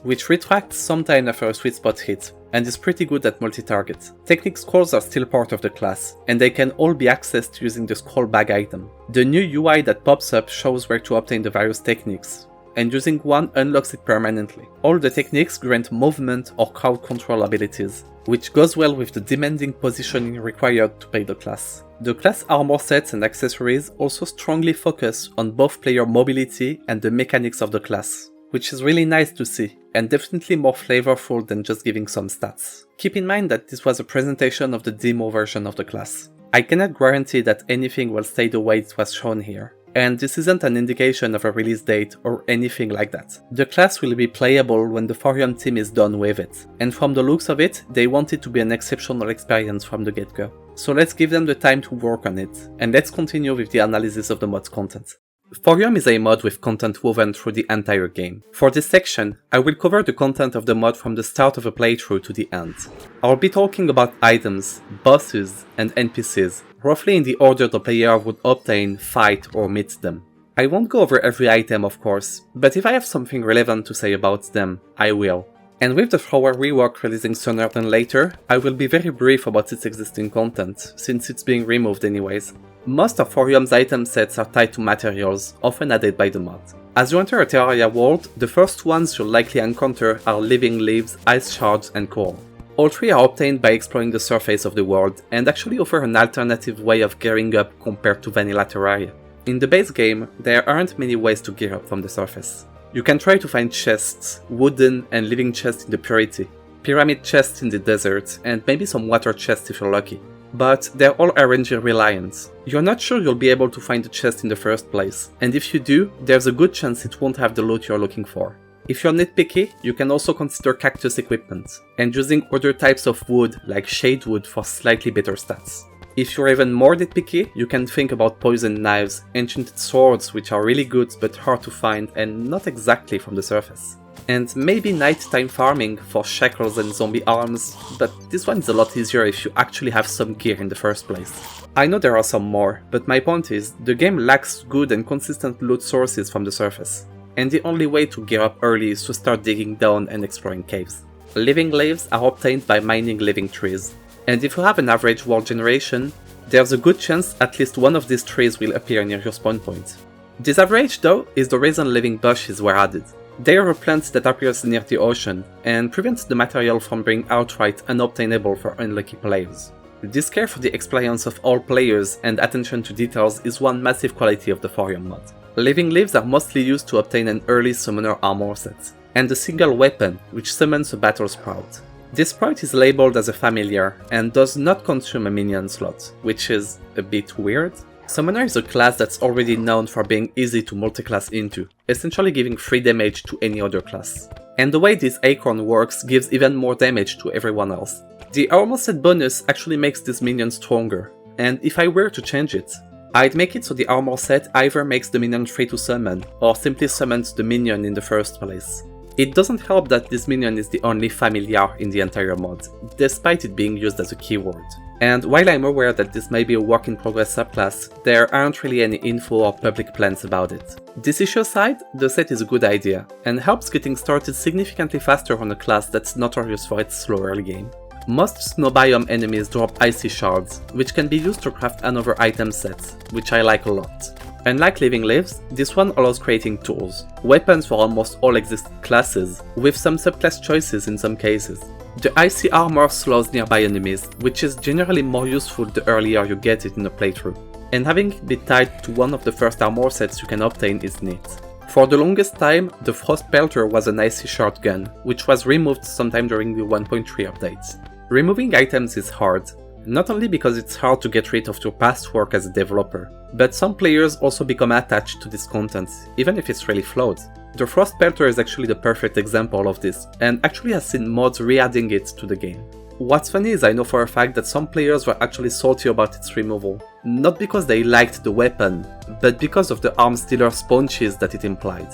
which retracts sometime after a sweet spot hit, and is pretty good at multi-target. Technique scrolls are still part of the class, and they can all be accessed using the scroll bag item. The new UI that pops up shows where to obtain the various techniques, and using one unlocks it permanently. All the techniques grant movement or crowd control abilities, which goes well with the demanding positioning required to play the class. The class armor sets and accessories also strongly focus on both player mobility and the mechanics of the class, which is really nice to see, and definitely more flavorful than just giving some stats. Keep in mind that this was a presentation of the demo version of the class. I cannot guarantee that anything will stay the way it was shown here, and this isn't an indication of a release date or anything like that. The class will be playable when the Thorium team is done with it, and from the looks of it, they want it to be an exceptional experience from the get-go. So let's give them the time to work on it, and let's continue with the analysis of the mod's content. Thorium is a mod with content woven through the entire game. For this section, I will cover the content of the mod from the start of a playthrough to the end. I'll be talking about items, bosses, and NPCs, roughly in the order the player would obtain, fight, or meet them. I won't go over every item of course, but if I have something relevant to say about them, I will. And with the Thrower rework releasing sooner than later, I will be very brief about its existing content, since it's being removed anyways. Most of Thorium's item sets are tied to materials, often added by the mod. As you enter a Terraria world, the first ones you'll likely encounter are living leaves, ice shards, and coal. All three are obtained by exploring the surface of the world, and actually offer an alternative way of gearing up compared to vanilla Terraria. In the base game, there aren't many ways to gear up from the surface. You can try to find chests, wooden and living chests in the Purity, pyramid chests in the desert, and maybe some water chests if you're lucky. But they're all RNG reliant. You're not sure you'll be able to find the chest in the first place, and if you do, there's a good chance it won't have the loot you're looking for. If you're nitpicky, you can also consider cactus equipment, and using other types of wood like shade wood for slightly better stats. If you're even more nitpicky, you can think about poison knives, enchanted swords which are really good but hard to find and not exactly from the surface. And maybe nighttime farming for shackles and zombie arms, but this one is a lot easier if you actually have some gear in the first place. I know there are some more, but my point is, the game lacks good and consistent loot sources from the surface, and the only way to gear up early is to start digging down and exploring caves. Living leaves are obtained by mining living trees, and if you have an average world generation, there's a good chance at least one of these trees will appear near your spawn point. This average though is the reason living bushes were added. They are a plant that appears near the ocean, and prevents the material from being outright unobtainable for unlucky players. This care for the experience of all players and attention to details is one massive quality of the Thorium mod. Living leaves are mostly used to obtain an early summoner armor set, and a single weapon, which summons a battle sprout. This sprout is labeled as a familiar, and does not consume a minion slot, which is a bit weird. Summoner is a class that's already known for being easy to multiclass into, essentially giving free damage to any other class. and the way this acorn works gives even more damage to everyone else. The armor set bonus actually makes this minion stronger, and if I were to change it, I'd make it so the armor set either makes the minion free to summon, or simply summons the minion in the first place. It doesn't help that this minion is the only familiar in the entire mod, despite it being used as a keyword. And while I'm aware that this may be a work in progress subclass, there aren't really any info or public plans about it. This issue aside, the set is a good idea, and helps getting started significantly faster on a class that's notorious for its slow early game. Most snow biome enemies drop icy shards, which can be used to craft another item set, which I like a lot. Unlike Living Leaves, this one allows creating tools, weapons for almost all existing classes, with some subclass choices in some cases. The icy armor slows nearby enemies, which is generally more useful the earlier you get it in a playthrough, and having it be tied to one of the first armor sets you can obtain is neat. For the longest time, the Frost Pelter was an icy shotgun, which was removed sometime during the 1.3 update. Removing items is hard, not only because it's hard to get rid of your past work as a developer, but some players also become attached to this content, even if it's really flawed. The Frost Pelter is actually the perfect example of this, and actually has seen mods re-adding it to the game. What's funny is I know for a fact that some players were actually salty about its removal, not because they liked the weapon, but because of the arms dealer sponges that it implied,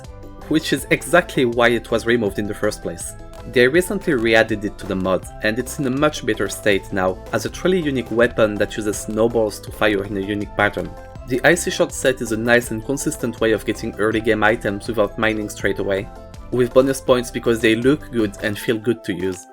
which is exactly why it was removed in the first place. They recently re-added it to the mod, and it's in a much better state now, as a truly unique weapon that uses snowballs to fire in a unique pattern. The Icy Shot set is a nice and consistent way of getting early game items without mining straight away, with bonus points because they look good and feel good to use.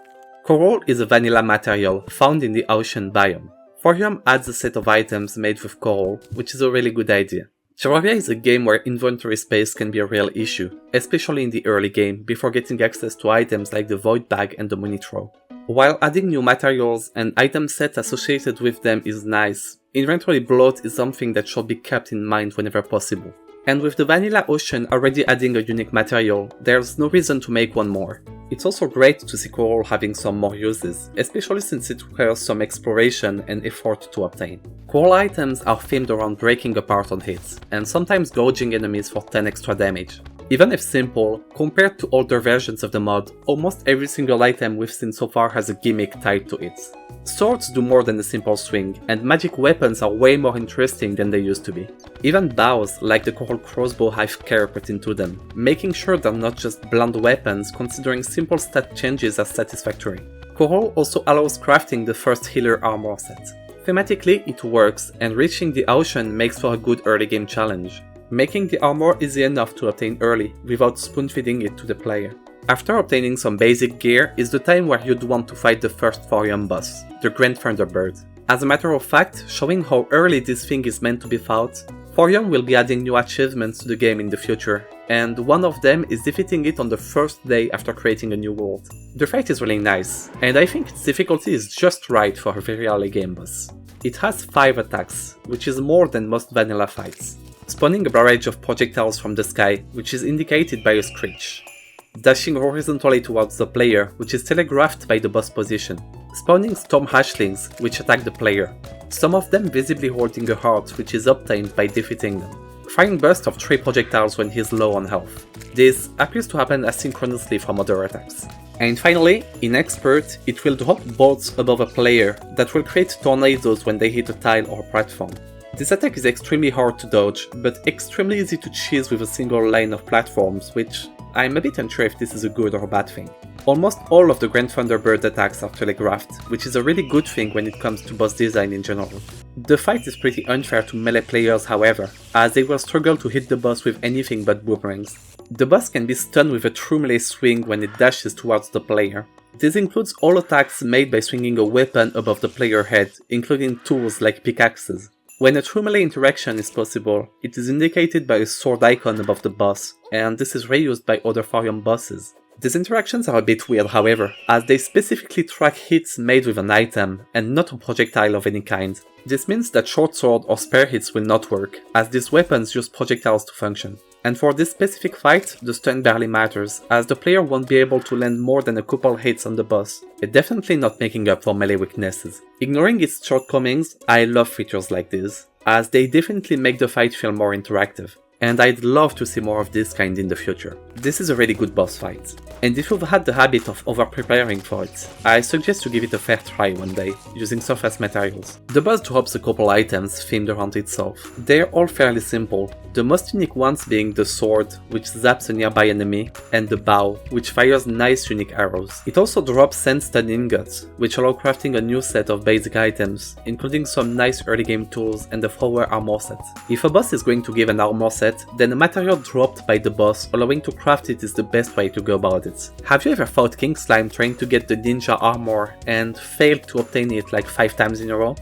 Coral is a vanilla material found in the ocean biome. Thorium adds a set of items made with coral, which is a really good idea. Terraria is a game where inventory space can be a real issue, especially in the early game before getting access to items like the Void Bag and the Money Throw. While adding new materials and item sets associated with them is nice, inventory bloat is something that should be kept in mind whenever possible. And with the Vanilla Ocean already adding a unique material, there's no reason to make one more. It's also great to see coral having some more uses, especially since it requires some exploration and effort to obtain. Coral items are themed around breaking apart on hits, and sometimes gouging enemies for 10 extra damage. Even if simple, compared to older versions of the mod, almost every single item we've seen so far has a gimmick tied to it. Swords do more than a simple swing, and magic weapons are way more interesting than they used to be. Even bows, like the coral crossbow, have care put into them, making sure they're not just blunt weapons, considering simple stat changes as satisfactory. Coral also allows crafting the first healer armor set. Thematically, it works, and reaching the ocean makes for a good early game challenge, making the armor easy enough to obtain early without spoon-feeding it to the player. After obtaining some basic gear is the time where you'd want to fight the first Thorium boss, the Grand Thunderbird. As a matter of fact, showing how early this thing is meant to be fought, Thorium will be adding new achievements to the game in the future, and one of them is defeating it on the first day after creating a new world. The fight is really nice, and I think its difficulty is just right for a very early game boss. It has 5 attacks, which is more than most vanilla fights. Spawning a barrage of projectiles from the sky, which is indicated by a screech. Dashing horizontally towards the player, which is telegraphed by the boss position. Spawning storm hatchlings, which attack the player. Some of them visibly holding a heart, which is obtained by defeating them. Firing burst of 3 projectiles when he's low on health. This appears to happen asynchronously from other attacks. And finally, in Expert, it will drop bolts above a player that will create tornadoes when they hit a tile or platform. This attack is extremely hard to dodge, but extremely easy to cheese with a single line of platforms, which I'm a bit unsure if this is a good or a bad thing. Almost all of the Grand Thunderbird attacks are telegraphed, which is a really good thing when it comes to boss design in general. The fight is pretty unfair to melee players however, as they will struggle to hit the boss with anything but boomerangs. The boss can be stunned with a true melee swing when it dashes towards the player. This includes all attacks made by swinging a weapon above the player head, including tools like pickaxes. When a true melee interaction is possible, it is indicated by a sword icon above the boss, and this is reused by other Thorium bosses. These interactions are a bit weird however, as they specifically track hits made with an item, and not a projectile of any kind. This means that short sword or spare hits will not work, as these weapons use projectiles to function. And for this specific fight, the stun barely matters, as the player won't be able to land more than a couple hits on the boss, definitely not making up for melee weaknesses. Ignoring its shortcomings, I love features like this, as they definitely make the fight feel more interactive, and I'd love to see more of this kind in the future. This is a really good boss fight, and if you've had the habit of over-preparing for it, I suggest you give it a fair try one day, using surface materials. The boss drops a couple items themed around itself. They're all fairly simple, the most unique ones being the sword, which zaps a nearby enemy, and the bow, which fires nice unique arrows. It also drops sandstone ingots, which allow crafting a new set of basic items, including some nice early game tools and a thrower armor set. If a boss is going to give an armor set, then a material dropped by the boss allowing to craft it is the best way to go about it. Have you ever fought King Slime trying to get the ninja armor and failed to obtain it like 5 times in a row?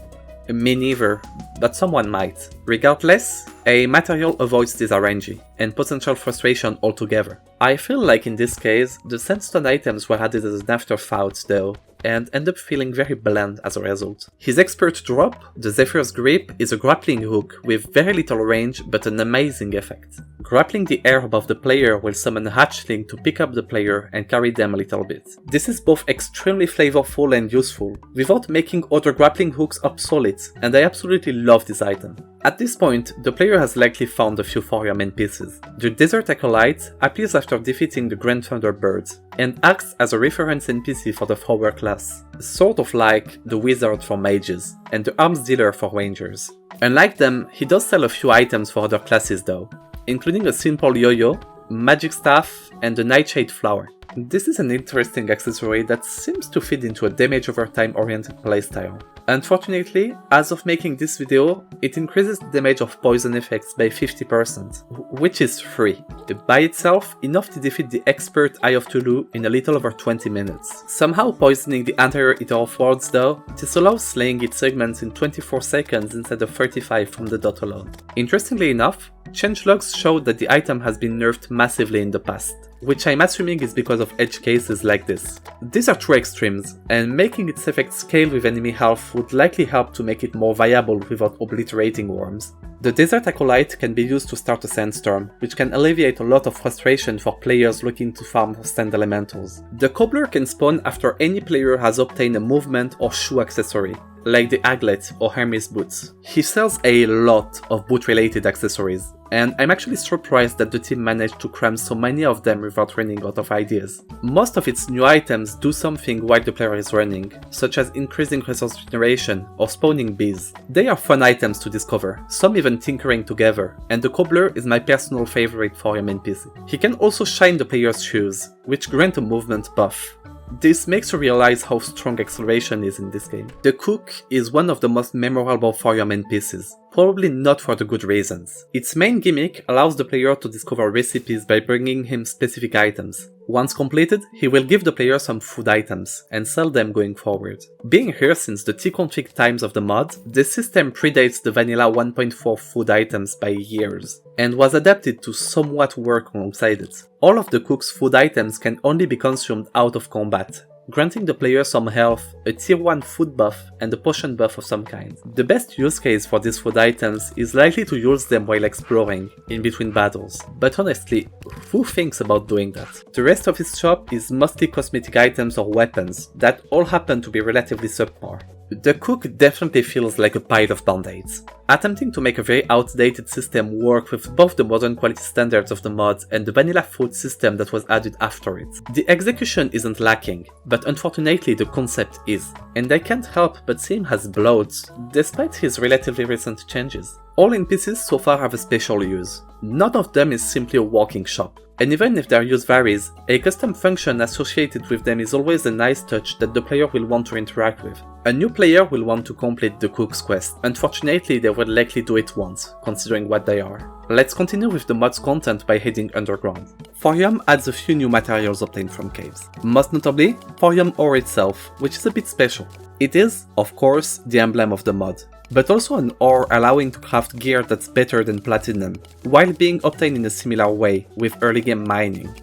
Me neither, but someone might. Regardless, a material avoids this RNG and potential frustration altogether. I feel like in this case, the sandstone items were added as an afterthought though, and end up feeling very bland as a result. His expert drop, the Zephyr's Grip, is a grappling hook with very little range but an amazing effect. Grappling the air above the player will summon a hatchling to pick up the player and carry them a little bit. This is both extremely flavorful and useful, without making other grappling hooks obsolete, and I absolutely love this item. At this point, the player has likely found a few Thorium NPCs. The Desert Acolyte appears after defeating the Grand Thunderbird, and acts as a reference NPC for the Thrower class, sort of like the Wizard for mages, and the Arms Dealer for rangers. Unlike them, he does sell a few items for other classes though, including a simple yo-yo, magic staff, and a Nightshade flower. This is an interesting accessory that seems to fit into a damage over time oriented playstyle. Unfortunately, as of making this video, it increases the damage of poison effects by 50%, which is free. By itself, enough to defeat the expert Eye of Tulu in a little over 20 minutes. Somehow poisoning the entire Eater of Worlds though, this allows slaying its segments in 24 seconds instead of 35 from the dot alone. Interestingly enough, changelogs show that the item has been nerfed massively in the past, which I'm assuming is because of edge cases like this. These are true extremes, and making its effect scale with enemy health would likely help to make it more viable without obliterating worms. The Desert Acolyte can be used to start a sandstorm, which can alleviate a lot of frustration for players looking to farm stand elementals. The Cobbler can spawn after any player has obtained a movement or shoe accessory, like the Aglet or Hermes boots. He sells a lot of boot-related accessories, and I'm actually surprised that the team managed to cram so many of them without running out of ideas. Most of its new items do something while the player is running, such as increasing resource generation or spawning bees. They are fun items to discover, some even tinkering together, and the Cobbler is my personal favorite Thorium NPC. He can also shine the player's shoes, which grant a movement buff. This makes you realize how strong acceleration is in this game. The Cook is one of the most memorable Thorium NPCs, probably not for the good reasons. Its main gimmick allows the player to discover recipes by bringing him specific items. Once completed, he will give the player some food items and sell them going forward. Being here since the tconfig times of the mod, this system predates the vanilla 1.4 food items by years, and was adapted to somewhat work alongside it. All of the cook's food items can only be consumed out of combat, granting the player some health, a tier 1 food buff, and a potion buff of some kind. The best use case for these food items is likely to use them while exploring, in between battles, but honestly, who thinks about doing that? The rest of his shop is mostly cosmetic items or weapons that all happen to be relatively subpar. The Cook definitely feels like a pile of band-aids, attempting to make a very outdated system work with both the modern quality standards of the mod and the vanilla food system that was added after it. The execution isn't lacking, but unfortunately the concept is, and I can't help but see him as bloat, despite his relatively recent changes. All NPCs so far have a special use. None of them is simply a walking shop. And even if their use varies, a custom function associated with them is always a nice touch that the player will want to interact with. A new player will want to complete the Cook's quest. Unfortunately, they will likely do it once, considering what they are. Let's continue with the mod's content by heading underground. Thorium adds a few new materials obtained from caves. Most notably, Thorium ore itself, which is a bit special. It is, of course, the emblem of the mod, but also an ore allowing to craft gear that's better than platinum, while being obtained in a similar way with early game mining.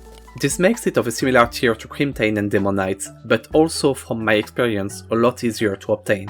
This makes it of a similar tier to Crimtane and Demonite, but also, from my experience, a lot easier to obtain.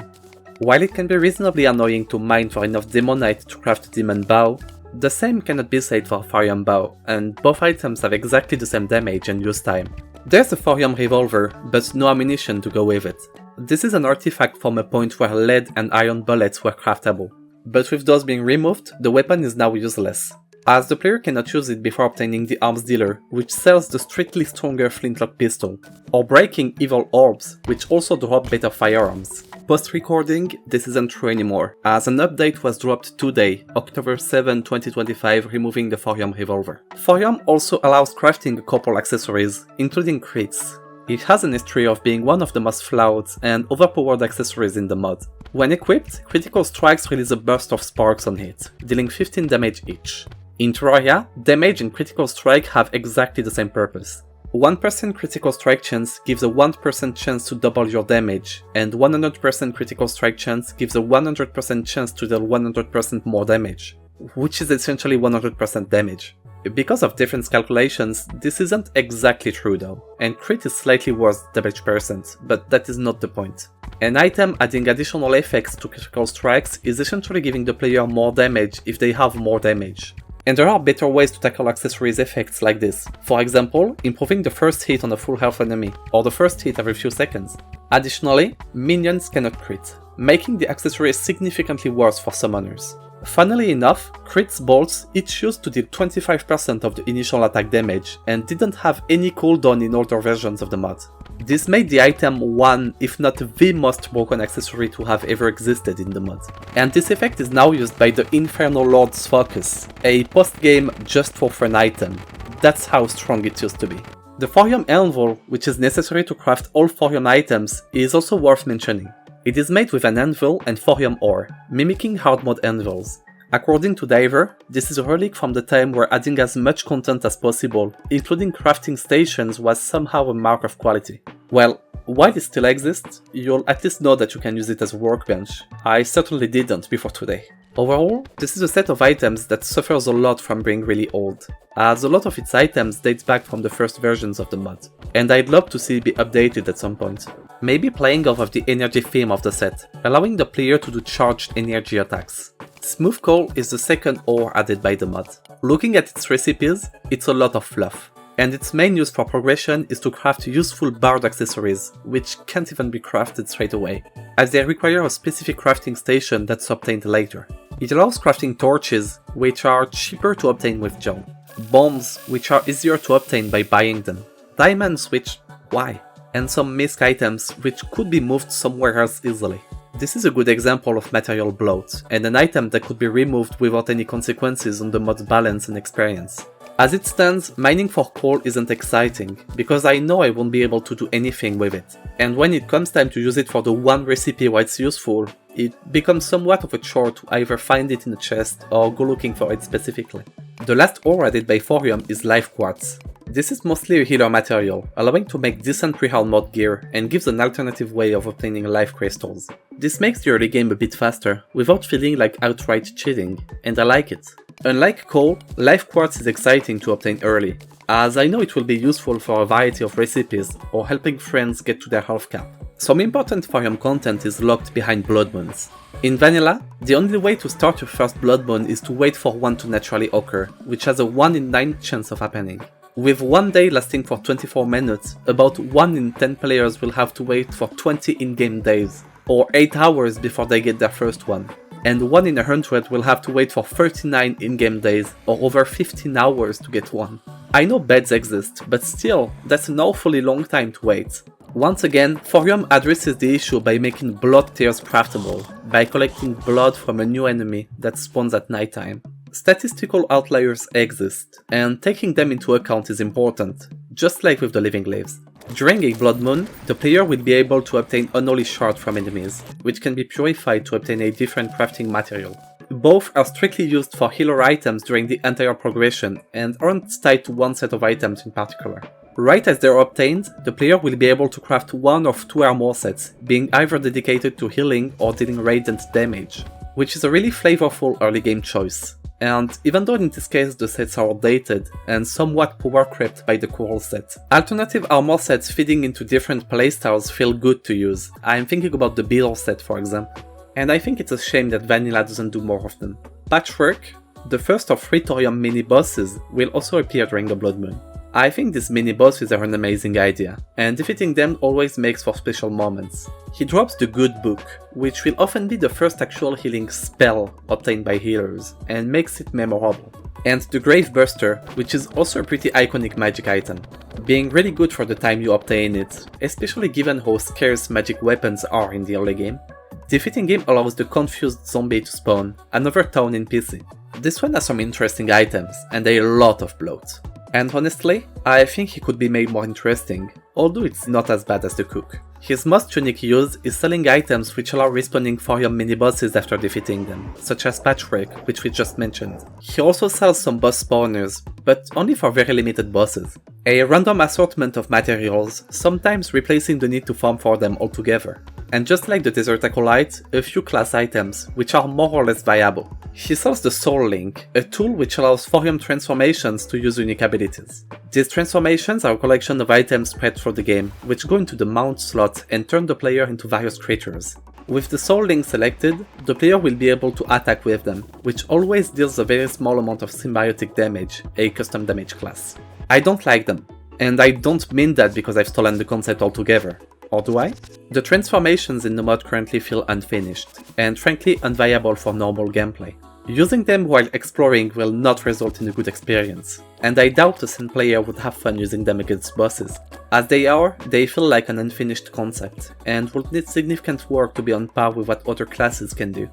While it can be reasonably annoying to mine for enough Demonite to craft a Demon Bow, the same cannot be said for Thorium Bow, and both items have exactly the same damage and use time. There's a Thorium Revolver, but no ammunition to go with it. This is an artifact from a point where lead and iron bullets were craftable, but with those being removed, the weapon is now useless. as the player cannot use it before obtaining the arms dealer, which sells the strictly stronger flintlock pistol, or breaking evil orbs, which also drop better firearms. Post-recording, this isn't true anymore, as an update was dropped today, October 7, 2025, removing the Thorium revolver. Thorium also allows crafting a couple accessories, including crits. It has an history of being one of the most flawed and overpowered accessories in the mod. When equipped, critical strikes release a burst of sparks on hit, dealing 15 damage each. In Terraria, damage and critical strike have exactly the same purpose. 1% critical strike chance gives a 1% chance to double your damage, and 100% critical strike chance gives a 100% chance to deal 100% more damage, which is essentially 100% damage. Because of difference calculations, this isn't exactly true though, and crit is slightly worse damage percent, but that is not the point. An item adding additional effects to critical strikes is essentially giving the player more damage if they have more damage. And there are better ways to tackle accessories effects like this. For example, improving the first hit on a full health enemy, or the first hit every few seconds. Additionally, minions cannot crit, making the accessory significantly worse for summoners. Funnily enough, crits bolts each used to deal 25% of the initial attack damage and didn't have any cooldown in older versions of the mod. This made the item one, if not the most broken accessory to have ever existed in the mod. And this effect is now used by the Infernal Lord's Focus, a post-game just for fun item. That's how strong it used to be. The Thorium Anvil, which is necessary to craft all Thorium items, is also worth mentioning. It is made with an anvil and Thorium ore, mimicking Hardmode anvils. According to Diver, this is a relic from the time where adding as much content as possible, including crafting stations, was somehow a mark of quality. Well, while it still exists, you'll at least know that you can use it as a workbench. I certainly didn't before today. Overall, this is a set of items that suffers a lot from being really old, as a lot of its items date back from the first versions of the mod, and I'd love to see it be updated at some point. Maybe playing off of the energy theme of the set, allowing the player to do charged energy attacks. Smooth coal is the second ore added by the mod. Looking at its recipes, it's a lot of fluff, and its main use for progression is to craft useful bard accessories, which can't even be crafted straight away, as they require a specific crafting station that's obtained later. It allows crafting torches, which are cheaper to obtain with gel, bombs, which are easier to obtain by buying them, diamonds, which, why? And some misc items, which could be moved somewhere else easily. This is a good example of material bloat, and an item that could be removed without any consequences on the mod's balance and experience. As it stands, mining for coal isn't exciting, because I know I won't be able to do anything with it, and when it comes time to use it for the one recipe where it's useful, it becomes somewhat of a chore to either find it in a chest or go looking for it specifically. The last ore added by Thorium is Life Quartz. This is mostly a healer material, allowing to make decent Prehardmode gear and gives an alternative way of obtaining life crystals. This makes the early game a bit faster, without feeling like outright cheating, and I like it. Unlike coal, Life Quartz is exciting to obtain early, as I know it will be useful for a variety of recipes or helping friends get to their health cap. Some important Thorium content is locked behind blood moons. In vanilla, the only way to start your first blood moon is to wait for one to naturally occur, which has a 1 in 9 chance of happening. With one day lasting for 24 minutes, about 1 in 10 players will have to wait for 20 in-game days, or 8 hours before they get their first one, and 1 in 100 will have to wait for 39 in-game days, or over 15 hours to get one. I know beds exist, but still, that's an awfully long time to wait. Once again, Thorium addresses the issue by making blood tears craftable, by collecting blood from a new enemy that spawns at nighttime. Statistical outliers exist, and taking them into account is important, just like with the living leaves. During a blood moon, the player will be able to obtain unholy shard from enemies, which can be purified to obtain a different crafting material. Both are strictly used for healer items during the entire progression, and aren't tied to one set of items in particular. Right as they're obtained, the player will be able to craft one of 2 armor sets, being either dedicated to healing or dealing radiant damage, which is a really flavorful early game choice. And even though in this case the sets are outdated and somewhat power crept by the coral set, alternative armor sets feeding into different playstyles feel good to use. I'm thinking about the Beetle set for example. And I think it's a shame that vanilla doesn't do more of them. Patchwork, the first of 3 Thorium mini-bosses, will also appear during the Blood Moon. I think these mini-bosses are an amazing idea, and defeating them always makes for special moments. He drops the Good Book, which will often be the first actual healing spell obtained by healers, and makes it memorable. and the Gravebuster, which is also a pretty iconic magic item, being really good for the time you obtain it, especially given how scarce magic weapons are in the early game. Defeating him allows the confused zombie to spawn another town in PC. This one has some interesting items and a lot of bloat. And honestly, I think he could be made more interesting, although it's not as bad as the cook. His most unique use is selling items which allow respawning Thorium mini-bosses after defeating them, such as Patchwork, which we just mentioned. He also sells some boss spawners, but only for very limited bosses. A random assortment of materials, sometimes replacing the need to farm for them altogether. And just like the Desert Acolyte, a few class items, which are more or less viable. He sells the Soul Link, a tool which allows Thorium transformations to use unique abilities. These transformations are a collection of items spread through the game, which go into the mount slot and turn the player into various creatures. With the Soul Link selected, the player will be able to attack with them, which always deals a very small amount of symbiotic damage, a custom damage class. I don't like them, and I don't mean that because I've stolen the concept altogether. Or do I? The transformations in the mod currently feel unfinished, and frankly unviable for normal gameplay. Using them while exploring will not result in a good experience, and I doubt a sane player would have fun using them against bosses. As they are, they feel like an unfinished concept, and would need significant work to be on par with what other classes can do.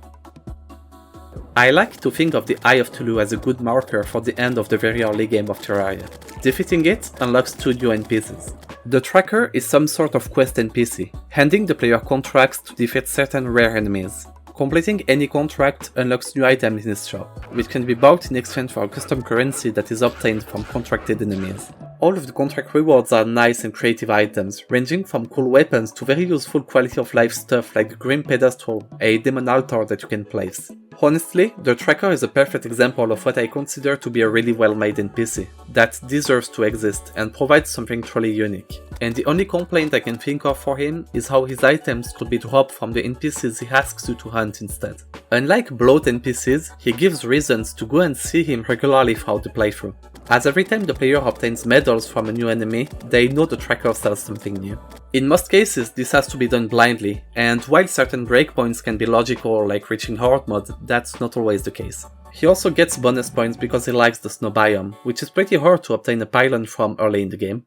I like to think of the Eye of Tulu as a good marker for the end of the very early game of Terraria. Defeating it unlocks 2 new NPCs. The Tracker is some sort of quest NPC, handing the player contracts to defeat certain rare enemies. Completing any contract unlocks new items in his shop, which can be bought in exchange for a custom currency that is obtained from contracted enemies. All of the contract rewards are nice and creative items, ranging from cool weapons to very useful quality of life stuff like a Grim Pedestal, a demon altar that you can place. Honestly, the Tracker is a perfect example of what I consider to be a really well-made NPC, that deserves to exist and provides something truly unique. And the only complaint I can think of for him is how his items could be dropped from the NPCs he asks you to hunt instead. Unlike bloat NPCs, he gives reasons to go and see him regularly throughout the playthrough. As every time the player obtains medals from a new enemy, they know the Tracker sells something new. In most cases, this has to be done blindly, and while certain breakpoints can be logical, like reaching Hardmode, that's not always the case. He also gets bonus points because he likes the snow biome, which is pretty hard to obtain a pylon from early in the game.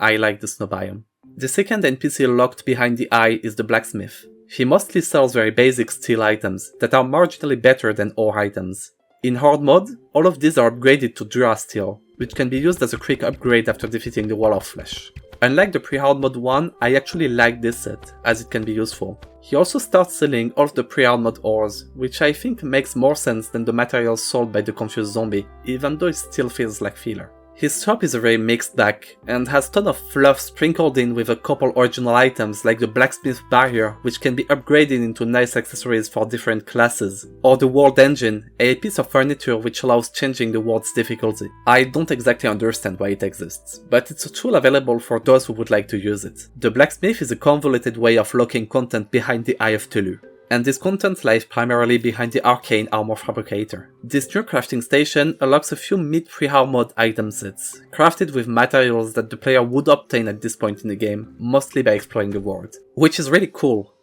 I like the snow biome. The second NPC locked behind the eye is the blacksmith. He mostly sells very basic steel items that are marginally better than ore items. In Hardmode, all of these are upgraded to Dura Steel, which can be used as a quick upgrade after defeating the Wall of Flesh. Unlike the Prehardmode one, I actually like this set, as it can be useful. He also starts selling all of the Prehardmode ores, which I think makes more sense than the materials sold by the confused zombie, even though it still feels like filler. His shop is a very mixed bag, and has ton of fluff sprinkled in with a couple original items like the blacksmith barrier, which can be upgraded into nice accessories for different classes, or the world engine, a piece of furniture which allows changing the world's difficulty. I don't exactly understand why it exists, but it's a tool available for those who would like to use it. The blacksmith is a convoluted way of locking content behind the Eye of Tulu, and this content lies primarily behind the Arcane Armor Fabricator. This new crafting station unlocks a few mid-Prehardmode item sets, crafted with materials that the player would obtain at this point in the game, mostly by exploring the world. Which is really cool.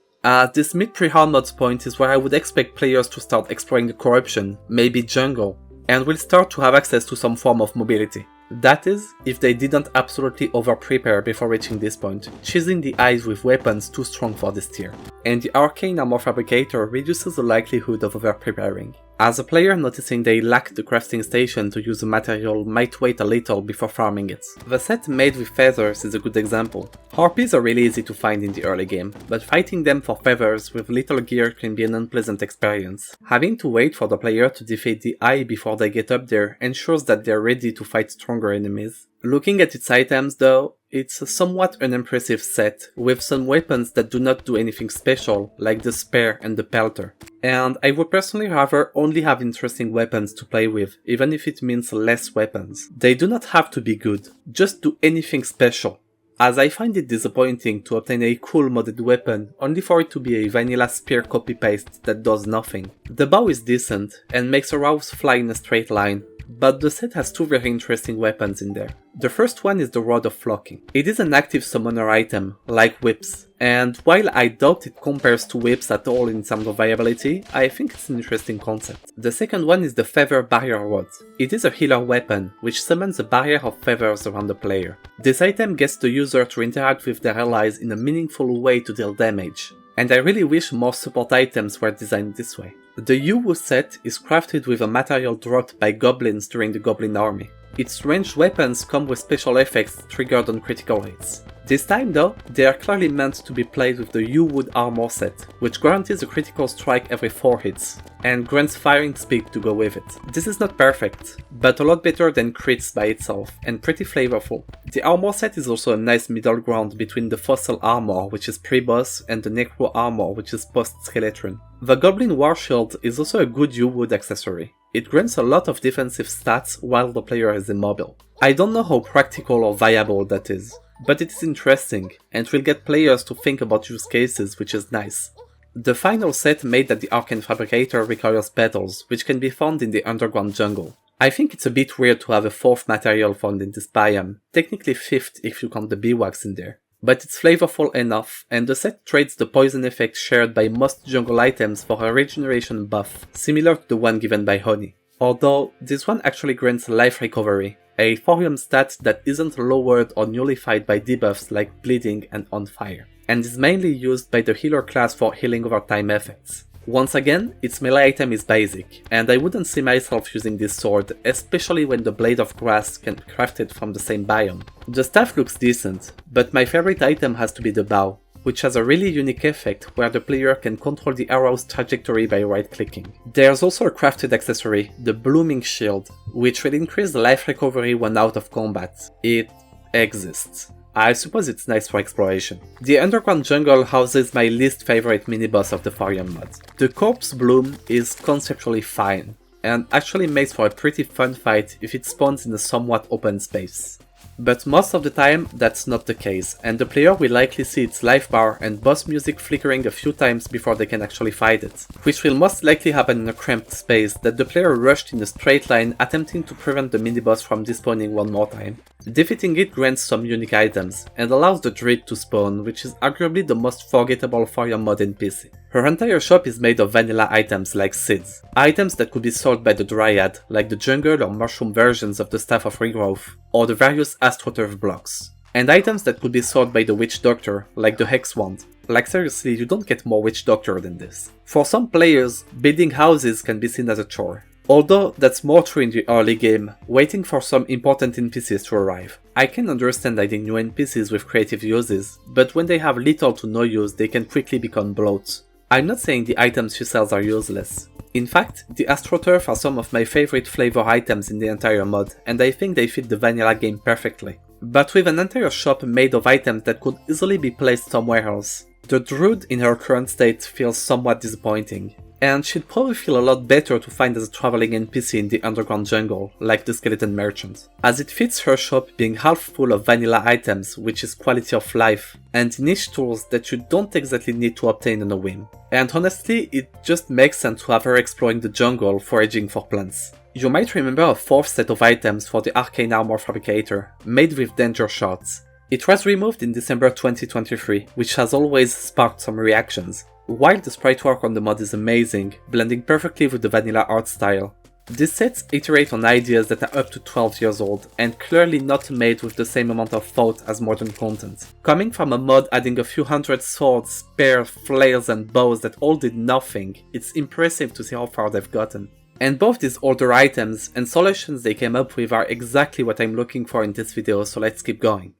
This mid-Prehardmode point is where I would expect players to start exploring the corruption, maybe jungle, and will start to have access to some form of mobility. That is, if they didn't absolutely over-prepare before reaching this point, cheesing the eyes with weapons too strong for this tier. And the Arcane Armor Fabricator reduces the likelihood of over-preparing, as a player noticing they lack the crafting station to use a material might wait a little before farming it. The set made with feathers is a good example. Harpies are really easy to find in the early game, but fighting them for feathers with little gear can be an unpleasant experience. Having to wait for the player to defeat the eye before they get up there ensures that they're ready to fight stronger enemies. Looking at its items though, it's a somewhat unimpressive set, with some weapons that do not do anything special, like the Spear and the Pelter. And I would personally rather only have interesting weapons to play with, even if it means less weapons. They do not have to be good, just do anything special. As I find it disappointing to obtain a cool modded weapon, only for it to be a vanilla spear copy-paste that does nothing. The bow is decent, and makes arrows fly in a straight line, but the set has two very interesting weapons in there. The first one is the Rod of Flocking. It is an active summoner item, like whips, and while I doubt it compares to whips at all in terms of viability, I think it's an interesting concept. The second one is the Feather Barrier Rod. It is a healer weapon, which summons a barrier of feathers around the player. This item gets the user to interact with their allies in a meaningful way to deal damage, and I really wish more support items were designed this way. The Yuwu set is crafted with a material dropped by goblins during the Goblin Army. Its ranged weapons come with special effects triggered on critical hits. This time though, they are clearly meant to be played with the Yuwu armor set, which guarantees a critical strike every 4 hits, and grants firing speed to go with it. This is not perfect, but a lot better than crits by itself, and pretty flavorful. The armor set is also a nice middle ground between the Fossil armor, which is pre-boss, and the Necro armor, which is post-Skeleton. The Goblin War Shield is also a good Yuwu accessory. It grants a lot of defensive stats while the player is immobile. I don't know how practical or viable that is, but it is interesting, and will get players to think about use cases, which is nice. The final set made at the Arcane Fabricator requires petals, which can be found in the underground jungle. I think it's a bit weird to have a 4th material found in this biome, technically 5th if you count the beeswax in there. But it's flavorful enough, and the set trades the poison effect shared by most jungle items for a regeneration buff, similar to the one given by Honey. Although, this one actually grants life recovery, a Thorium stat that isn't lowered or nullified by debuffs like bleeding and on fire, and is mainly used by the healer class for healing over time effects. Once again, its melee item is basic, and I wouldn't see myself using this sword, especially when the Blade of Grass can be crafted from the same biome. The staff looks decent, but my favorite item has to be the bow, which has a really unique effect where the player can control the arrow's trajectory by right-clicking. There's also a crafted accessory, the Blooming Shield, which will increase life recovery when out of combat. It exists. I suppose it's nice for exploration. The underground jungle houses my least favorite mini-boss of the Thorium Mod. The Corpse Bloom is conceptually fine, and actually makes for a pretty fun fight if it spawns in a somewhat open space. But most of the time that's not the case, and the player will likely see its life bar and boss music flickering a few times before they can actually fight it, which will most likely happen in a cramped space that the player rushed in a straight line attempting to prevent the mini-boss from despawning one more time. Defeating it grants some unique items, and allows the Druid to spawn, which is arguably the most forgettable Thorium Mod NPC. Her entire shop is made of vanilla items like seeds, items that could be sold by the Dryad, like the jungle or mushroom versions of the Staff of Regrowth, or the various AstroTurf blocks, and items that could be sold by the Witch Doctor, like the Hex Wand. Like seriously, you don't get more Witch Doctor than this. For some players, building houses can be seen as a chore. Although that's more true in the early game, waiting for some important NPCs to arrive. I can understand adding new NPCs with creative uses, but when they have little to no use, they can quickly become bloat. I'm not saying the items she sells are useless. In fact, the AstroTurf are some of my favorite flavor items in the entire mod, and I think they fit the vanilla game perfectly. But with an entire shop made of items that could easily be placed somewhere else, the Druid in her current state feels somewhat disappointing. And she'd probably feel a lot better to find as a traveling NPC in the underground jungle, like the Skeleton Merchant, as it fits her shop being half full of vanilla items, which is quality of life, and niche tools that you don't exactly need to obtain on a whim. And honestly, it just makes sense to have her exploring the jungle foraging for plants. You might remember a 4th set of items for the Arcane Armor Fabricator, made with Danger Shards. It was removed in December 2023, which has always sparked some reactions. While the sprite work on the mod is amazing, blending perfectly with the vanilla art style, these sets iterate on ideas that are up to 12 years old, and clearly not made with the same amount of thought as modern content. Coming from a mod adding a few hundred swords, spears, flails and bows that all did nothing, it's impressive to see how far they've gotten. And both these older items and solutions they came up with are exactly what I'm looking for in this video, so let's keep going.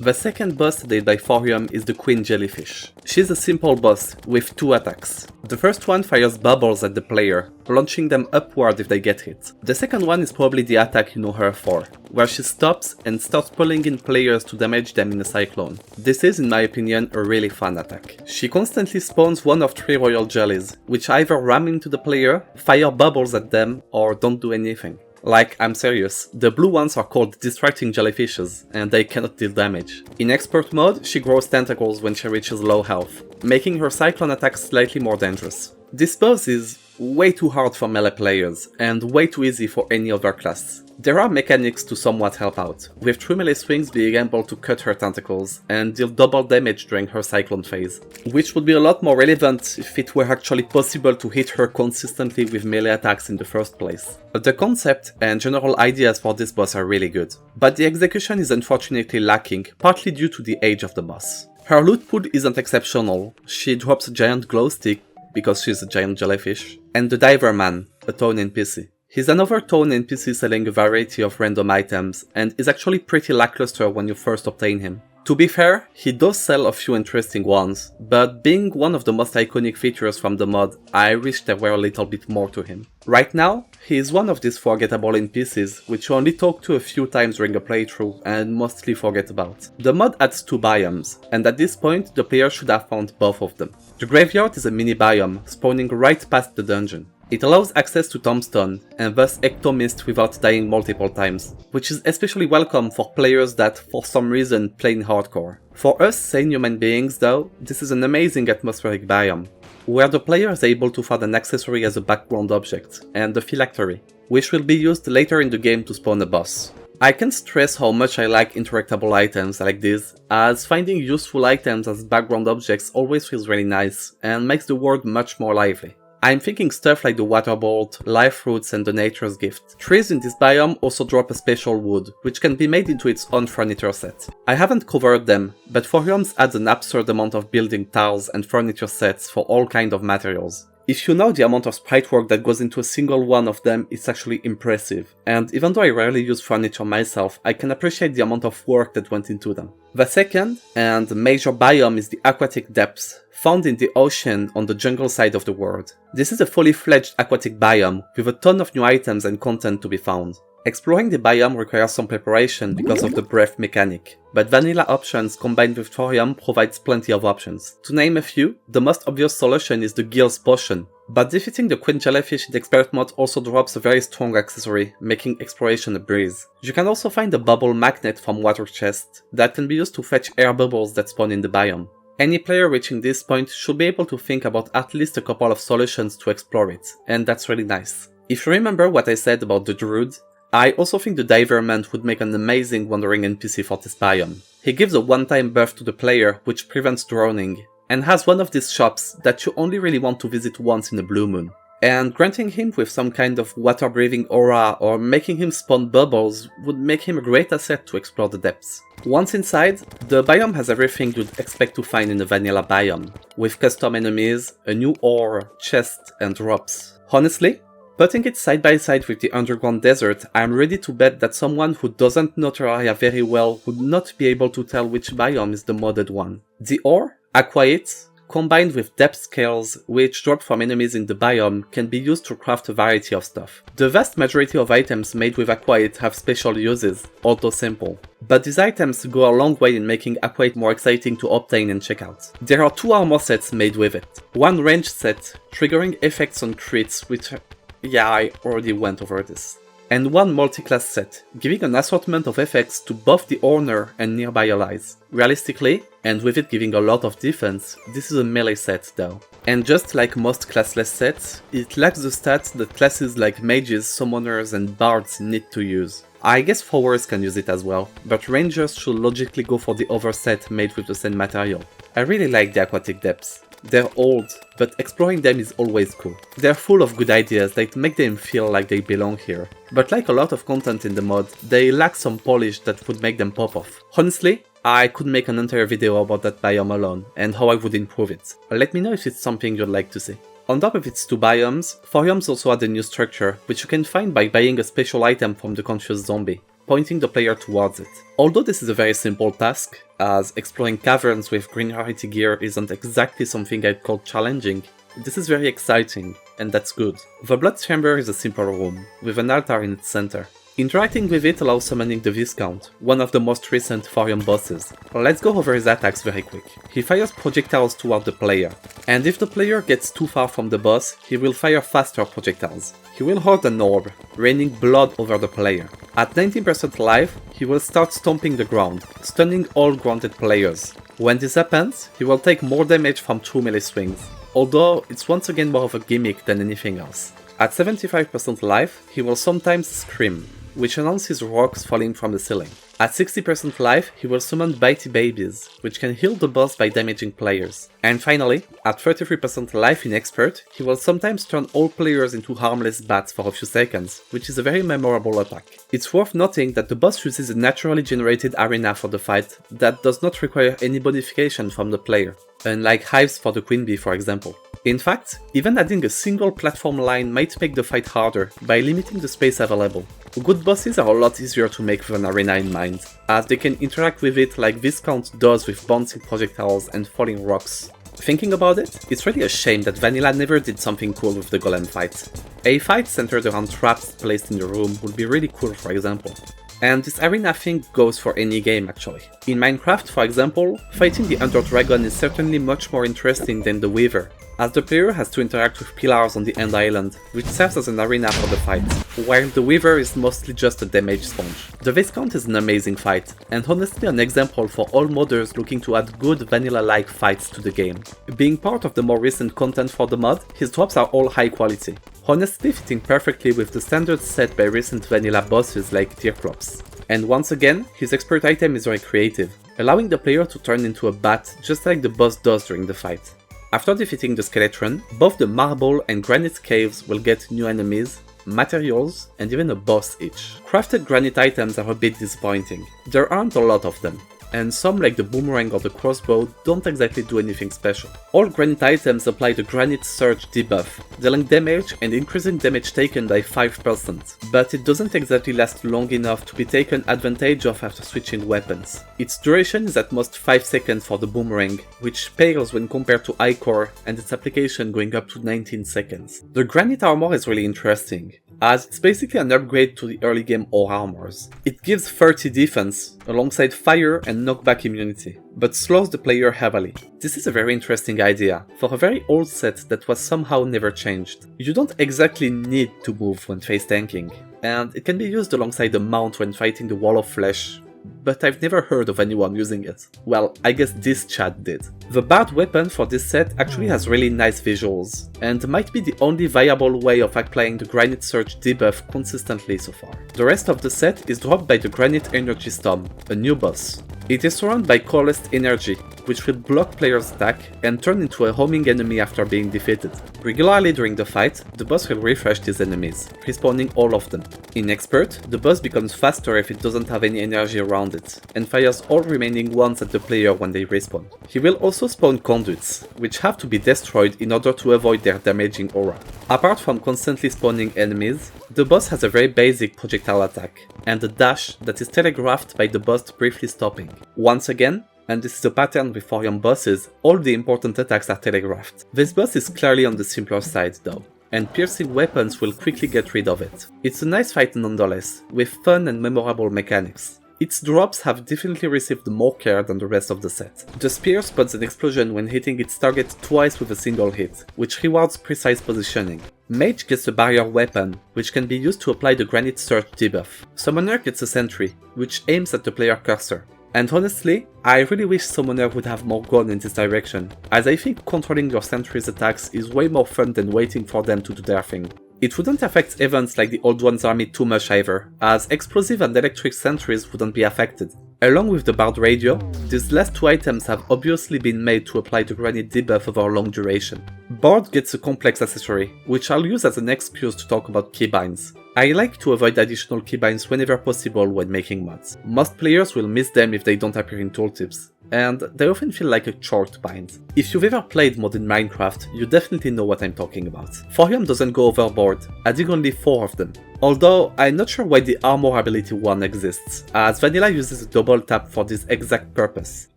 The second boss added by Thorium is the Queen Jellyfish. She's a simple boss with 2 attacks. The first one fires bubbles at the player, launching them upward if they get hit. The second one is probably the attack you know her for, where she stops and starts pulling in players to damage them in a cyclone. This is, in my opinion, a really fun attack. She constantly spawns one of 3 royal jellies, which either ram into the player, fire bubbles at them, or don't do anything. Like, I'm serious, the blue ones are called distracting jellyfishes, and they cannot deal damage. In expert mode, she grows tentacles when she reaches low health, making her cyclone attacks slightly more dangerous. This boss is way too hard for melee players, and way too easy for any other class. There are mechanics to somewhat help out, with 3 melee swings being able to cut her tentacles and deal double damage during her cyclone phase, which would be a lot more relevant if it were actually possible to hit her consistently with melee attacks in the first place. The concept and general ideas for this boss are really good, but the execution is unfortunately lacking, partly due to the age of the boss. Her loot pool isn't exceptional. She drops a giant glow stick, because she's a giant jellyfish, and the Diver Man, a town NPC. He's another town NPC selling a variety of random items, and is actually pretty lackluster when you first obtain him. To be fair, he does sell a few interesting ones, but being one of the most iconic features from the mod, I wish there were a little bit more to him. Right now, he is one of these forgettable NPCs, which you only talk to a few times during a playthrough and mostly forget about. The mod adds 2 biomes, and at this point the player should have found both of them. The graveyard is a mini biome, spawning right past the dungeon. It allows access to Tombstone, and thus Ectomist without dying multiple times, which is especially welcome for players that, for some reason, play in hardcore. For us sane human beings though, this is an amazing atmospheric biome, where the player is able to find an accessory as a background object, and the phylactery, which will be used later in the game to spawn a boss. I can't stress how much I like interactable items like this, as finding useful items as background objects always feels really nice, and makes the world much more lively. I'm thinking stuff like the water bolt, life fruits and the nature's gift. Trees in this biome also drop a special wood, which can be made into its own furniture set. I haven't covered them, but Thorium adds an absurd amount of building tiles and furniture sets for all kinds of materials. If you know the amount of sprite work that goes into a single one of them, it's actually impressive, and even though I rarely use furniture myself, I can appreciate the amount of work that went into them. The second and major biome is the aquatic depths, found in the ocean on the jungle side of the world. This is a fully fledged aquatic biome, with a ton of new items and content to be found. Exploring the biome requires some preparation because of the breath mechanic, but vanilla options combined with Thorium provides plenty of options. To name a few, the most obvious solution is the Gill's Potion, but defeating the Queen Jellyfish in the Expert mode also drops a very strong accessory, making exploration a breeze. You can also find a bubble magnet from Water Chest that can be used to fetch air bubbles that spawn in the biome. Any player reaching this point should be able to think about at least a couple of solutions to explore it, and that's really nice. If you remember what I said about the Druid, I also think the Diver Man would make an amazing wandering NPC for this biome. He gives a one-time buff to the player which prevents drowning, and has one of these shops that you only really want to visit once in a blue moon. And granting him with some kind of water-breathing aura or making him spawn bubbles would make him a great asset to explore the depths. Once inside, the biome has everything you'd expect to find in a vanilla biome, with custom enemies, a new ore, chest and drops. Honestly, putting it side by side with the underground desert, I'm ready to bet that someone who doesn't know Terraria very well would not be able to tell which biome is the modded one. The ore, Aquaite, combined with depth scales, which drop from enemies in the biome, can be used to craft a variety of stuff. The vast majority of items made with Aquaite have special uses, although simple. But these items go a long way in making Aquaite more exciting to obtain and check out. There are 2 armor sets made with it. One range set, triggering effects on crits, which... yeah, I already went over this. And one multi-class set, giving an assortment of effects to both the owner and nearby allies. Realistically, and with it giving a lot of defense, this is a melee set though. And just like most classless sets, it lacks the stats that classes like mages, summoners and bards need to use. I guess throwers can use it as well, but rangers should logically go for the other set made with the same material. I really like the aquatic depths. They're old, but exploring them is always cool. They're full of good ideas that make them feel like they belong here. But like a lot of content in the mod, they lack some polish that would make them pop off. Honestly, I could make an entire video about that biome alone, and how I would improve it. Let me know if it's something you'd like to see. On top of its 2 biomes, Thorium also had a new structure, which you can find by buying a special item from the Confused Zombie, pointing the player towards it. Although this is a very simple task, as exploring caverns with green rarity gear isn't exactly something I'd call challenging, this is very exciting, and that's good. The Blood Chamber is a simple room, with an altar in its center. Interacting with it allows summoning the Viscount, one of the most recent Thorium bosses. Let's go over his attacks very quick. He fires projectiles toward the player, and if the player gets too far from the boss, he will fire faster projectiles. He will hold an orb, raining blood over the player. At 19% life, he will start stomping the ground, stunning all grounded players. When this happens, he will take more damage from 2 melee swings. although it's once again more of a gimmick than anything else. At 75% life, he will sometimes scream, which announces rocks falling from the ceiling. At 60% life, he will summon bitey babies, which can heal the boss by damaging players. And finally, at 33% life in Expert, he will sometimes turn all players into harmless bats for a few seconds, which is a very memorable attack. It's worth noting that the boss uses a naturally generated arena for the fight that does not require any modification from the player, unlike hives for the Queen Bee for example. In fact, even adding a single platform line might make the fight harder by limiting the space available. Good bosses are a lot easier to make with an arena in mind, as they can interact with it like Viscount does with bouncing projectiles and falling rocks. Thinking about it, it's really a shame that Vanilla never did something cool with the golem fight. A fight centered around traps placed in the room would be really cool for example. And this arena thing goes for any game actually. In Minecraft for example, fighting the Ender Dragon is certainly much more interesting than the Weaver, as the player has to interact with pillars on the End Island, which serves as an arena for the fight, while the Weaver is mostly just a damage sponge. The Viscount is an amazing fight, and honestly an example for all modders looking to add good vanilla-like fights to the game. Being part of the more recent content for the mod, his drops are all high quality, honestly fitting perfectly with the standards set by recent vanilla bosses like Tearclops. And once again, his expert item is very creative, allowing the player to turn into a bat just like the boss does during the fight. After defeating the Skeletron, both the marble and granite caves will get new enemies, materials, and even a boss each. Crafted granite items are a bit disappointing. There aren't a lot of them, and some like the boomerang or the crossbow don't exactly do anything special. All granite items apply the granite surge debuff, dealing damage and increasing damage taken by 5%, but it doesn't exactly last long enough to be taken advantage of after switching weapons. Its duration is at most 5 seconds for the boomerang, which pales when compared to Ichor and its application going up to 19 seconds. The granite armor is really interesting, as it's basically an upgrade to the early game ore armors. It gives 30 defense, alongside fire and knockback immunity, but slows the player heavily. This is a very interesting idea, for a very old set that was somehow never changed. You don't exactly need to move when face tanking, and it can be used alongside the mount when fighting the Wall of Flesh, but I've never heard of anyone using it. Well, I guess this chat did. The bard weapon for this set actually has really nice visuals, and might be the only viable way of applying the Granite Surge debuff consistently so far. The rest of the set is dropped by the Granite Energy Storm, a new boss. It is surrounded by Coalesced Energy, which will block players' attack and turn into a homing enemy after being defeated. Regularly during the fight, the boss will refresh these enemies, respawning all of them. In Expert, the boss becomes faster if it doesn't have any energy around it, and fires all remaining ones at the player when they respawn. He will also spawn conduits, which have to be destroyed in order to avoid their damaging aura. Apart from constantly spawning enemies, the boss has a very basic projectile attack, and a dash that is telegraphed by the boss briefly stopping. Once again, and this is a pattern with Thorium bosses, all the important attacks are telegraphed. This boss is clearly on the simpler side though, and piercing weapons will quickly get rid of it. It's a nice fight nonetheless, with fun and memorable mechanics. Its drops have definitely received more care than the rest of the set. The spear spawns an explosion when hitting its target twice with a single hit, which rewards precise positioning. Mage gets a barrier weapon, which can be used to apply the Granite Surge debuff. Summoner gets a sentry, which aims at the player cursor. And honestly, I really wish Summoner would have more gone in this direction, as I think controlling your sentry's attacks is way more fun than waiting for them to do their thing. It wouldn't affect events like the Old One's Army too much either, as explosive and electric sentries wouldn't be affected. Along with the Bard Radio, these last two items have obviously been made to apply the Granite debuff over long duration. Bard gets a complex accessory, which I'll use as an excuse to talk about keybinds. I like to avoid additional keybinds whenever possible when making mods. Most players will miss them if they don't appear in tooltips, and they often feel like a chore bind. If you've ever played mod in Minecraft, you definitely know what I'm talking about. Thorium doesn't go overboard, adding only 4 of them. Although, I'm not sure why the armor ability 1 exists, as Vanilla uses a double tap for this exact purpose.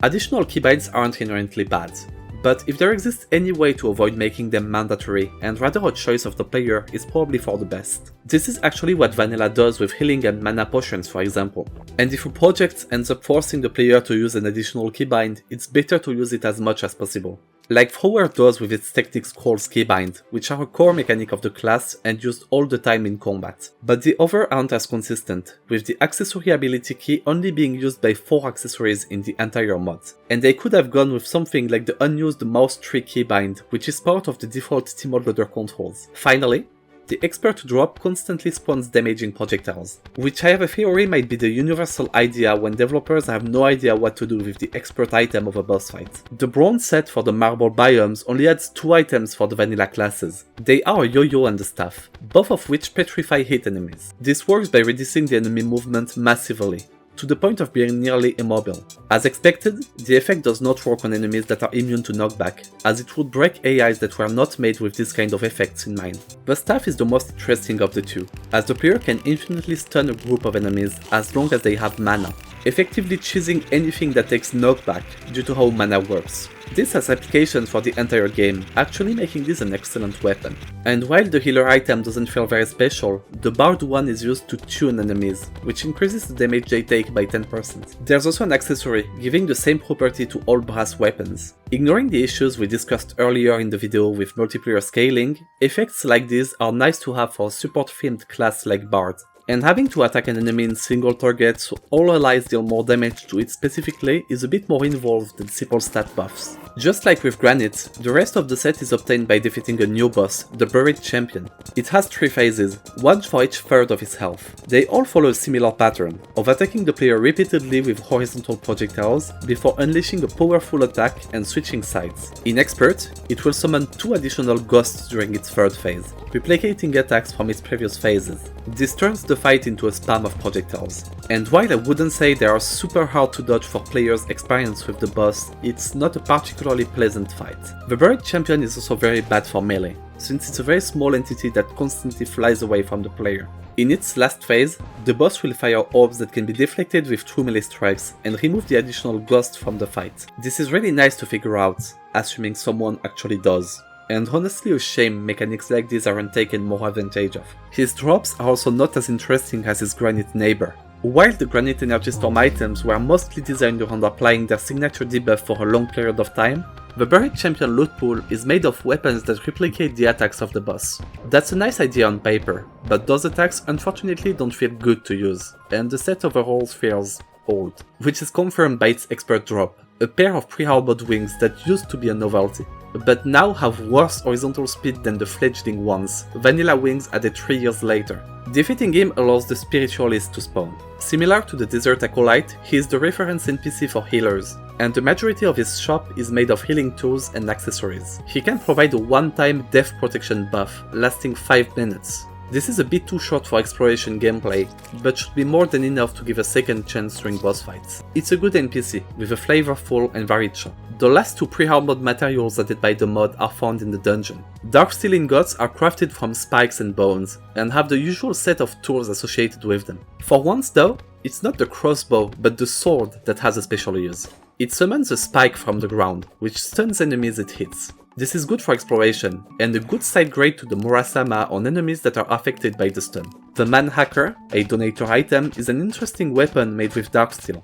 Additional keybinds aren't inherently bad, but if there exists any way to avoid making them mandatory and rather a choice of the player is probably for the best. This is actually what Vanilla does with healing and mana potions for example. And if a project ends up forcing the player to use an additional keybind, it's better to use it as much as possible. like Thrower does with its techniques called keybind, which are a core mechanic of the class and used all the time in combat. But the other aren't as consistent, with the accessory ability key only being used by 4 accessories in the entire mod. And they could have gone with something like the unused mouse tree keybind, which is part of the default tModLoader controls. Finally, the expert drop constantly spawns damaging projectiles, which I have a theory might be the universal idea when developers have no idea what to do with the expert item of a boss fight. The bronze set for the marble biomes only adds 2 items for the vanilla classes. They are a yo-yo and a staff, both of which petrify hit enemies. This works by reducing the enemy movement massively, to the point of being nearly immobile. As expected, the effect does not work on enemies that are immune to knockback, as it would break AIs that were not made with this kind of effects in mind. The staff is the most interesting of the two, as the player can infinitely stun a group of enemies as long as they have mana, effectively choosing anything that takes knockback due to how mana works. This has applications for the entire game, actually making this an excellent weapon. And while the healer item doesn't feel very special, the barred one is used to tune enemies, which increases the damage they take by 10%. There's also an accessory, giving the same property to all brass weapons. Ignoring the issues we discussed earlier in the video with multiplayer scaling, effects like these are nice to have for a support-themed class like Bard. And having to attack an enemy in single target so all allies deal more damage to it specifically is a bit more involved than simple stat buffs. Just like with Granite, the rest of the set is obtained by defeating a new boss, the Buried Champion. It has 3 phases, one for each third of his health. They all follow a similar pattern, of attacking the player repeatedly with horizontal projectiles before unleashing a powerful attack and switching sides. In Expert, it will summon 2 additional ghosts during its third phase, replicating attacks from its previous phases. This turns the fight into a spam of projectiles. And while I wouldn't say they are super hard to dodge for players experienced with the boss, it's not a particularly pleasant fight. The Buried Champion is also very bad for melee, since it's a very small entity that constantly flies away from the player. In its last phase, the boss will fire orbs that can be deflected with 2 melee strikes and remove the additional ghost from the fight. This is really nice to figure out, assuming someone actually does. And honestly a shame mechanics like these aren't taken more advantage of. His drops are also not as interesting as his Granite neighbor. While the Granite Energy Storm items were mostly designed around applying their signature debuff for a long period of time, the Buried Champion loot pool is made of weapons that replicate the attacks of the boss. That's a nice idea on paper, but those attacks unfortunately don't feel good to use, and the set overall feels old, which is confirmed by its expert drop, a pair of Prehardmode wings that used to be a novelty, but now have worse horizontal speed than the fledgling ones, vanilla wings added 3 years later. Defeating him allows the Spiritualist to spawn. Similar to the Desert Acolyte, he is the reference NPC for healers, and the majority of his shop is made of healing tools and accessories. He can provide a one-time death protection buff, lasting 5 minutes. This is a bit too short for exploration gameplay, but should be more than enough to give a second chance during boss fights. It's a good NPC, with a flavorful and varied shop. The last 2 Prehardmode materials added by the mod are found in the dungeon. Darksteel ingots are crafted from spikes and bones, and have the usual set of tools associated with them. For once though, it's not the crossbow, but the sword that has a special use. It summons a spike from the ground, which stuns enemies it hits. This is good for exploration, and a good side grade to the Murasama on enemies that are affected by the stun. The Manhacker, a donator item, is an interesting weapon made with Darksteel.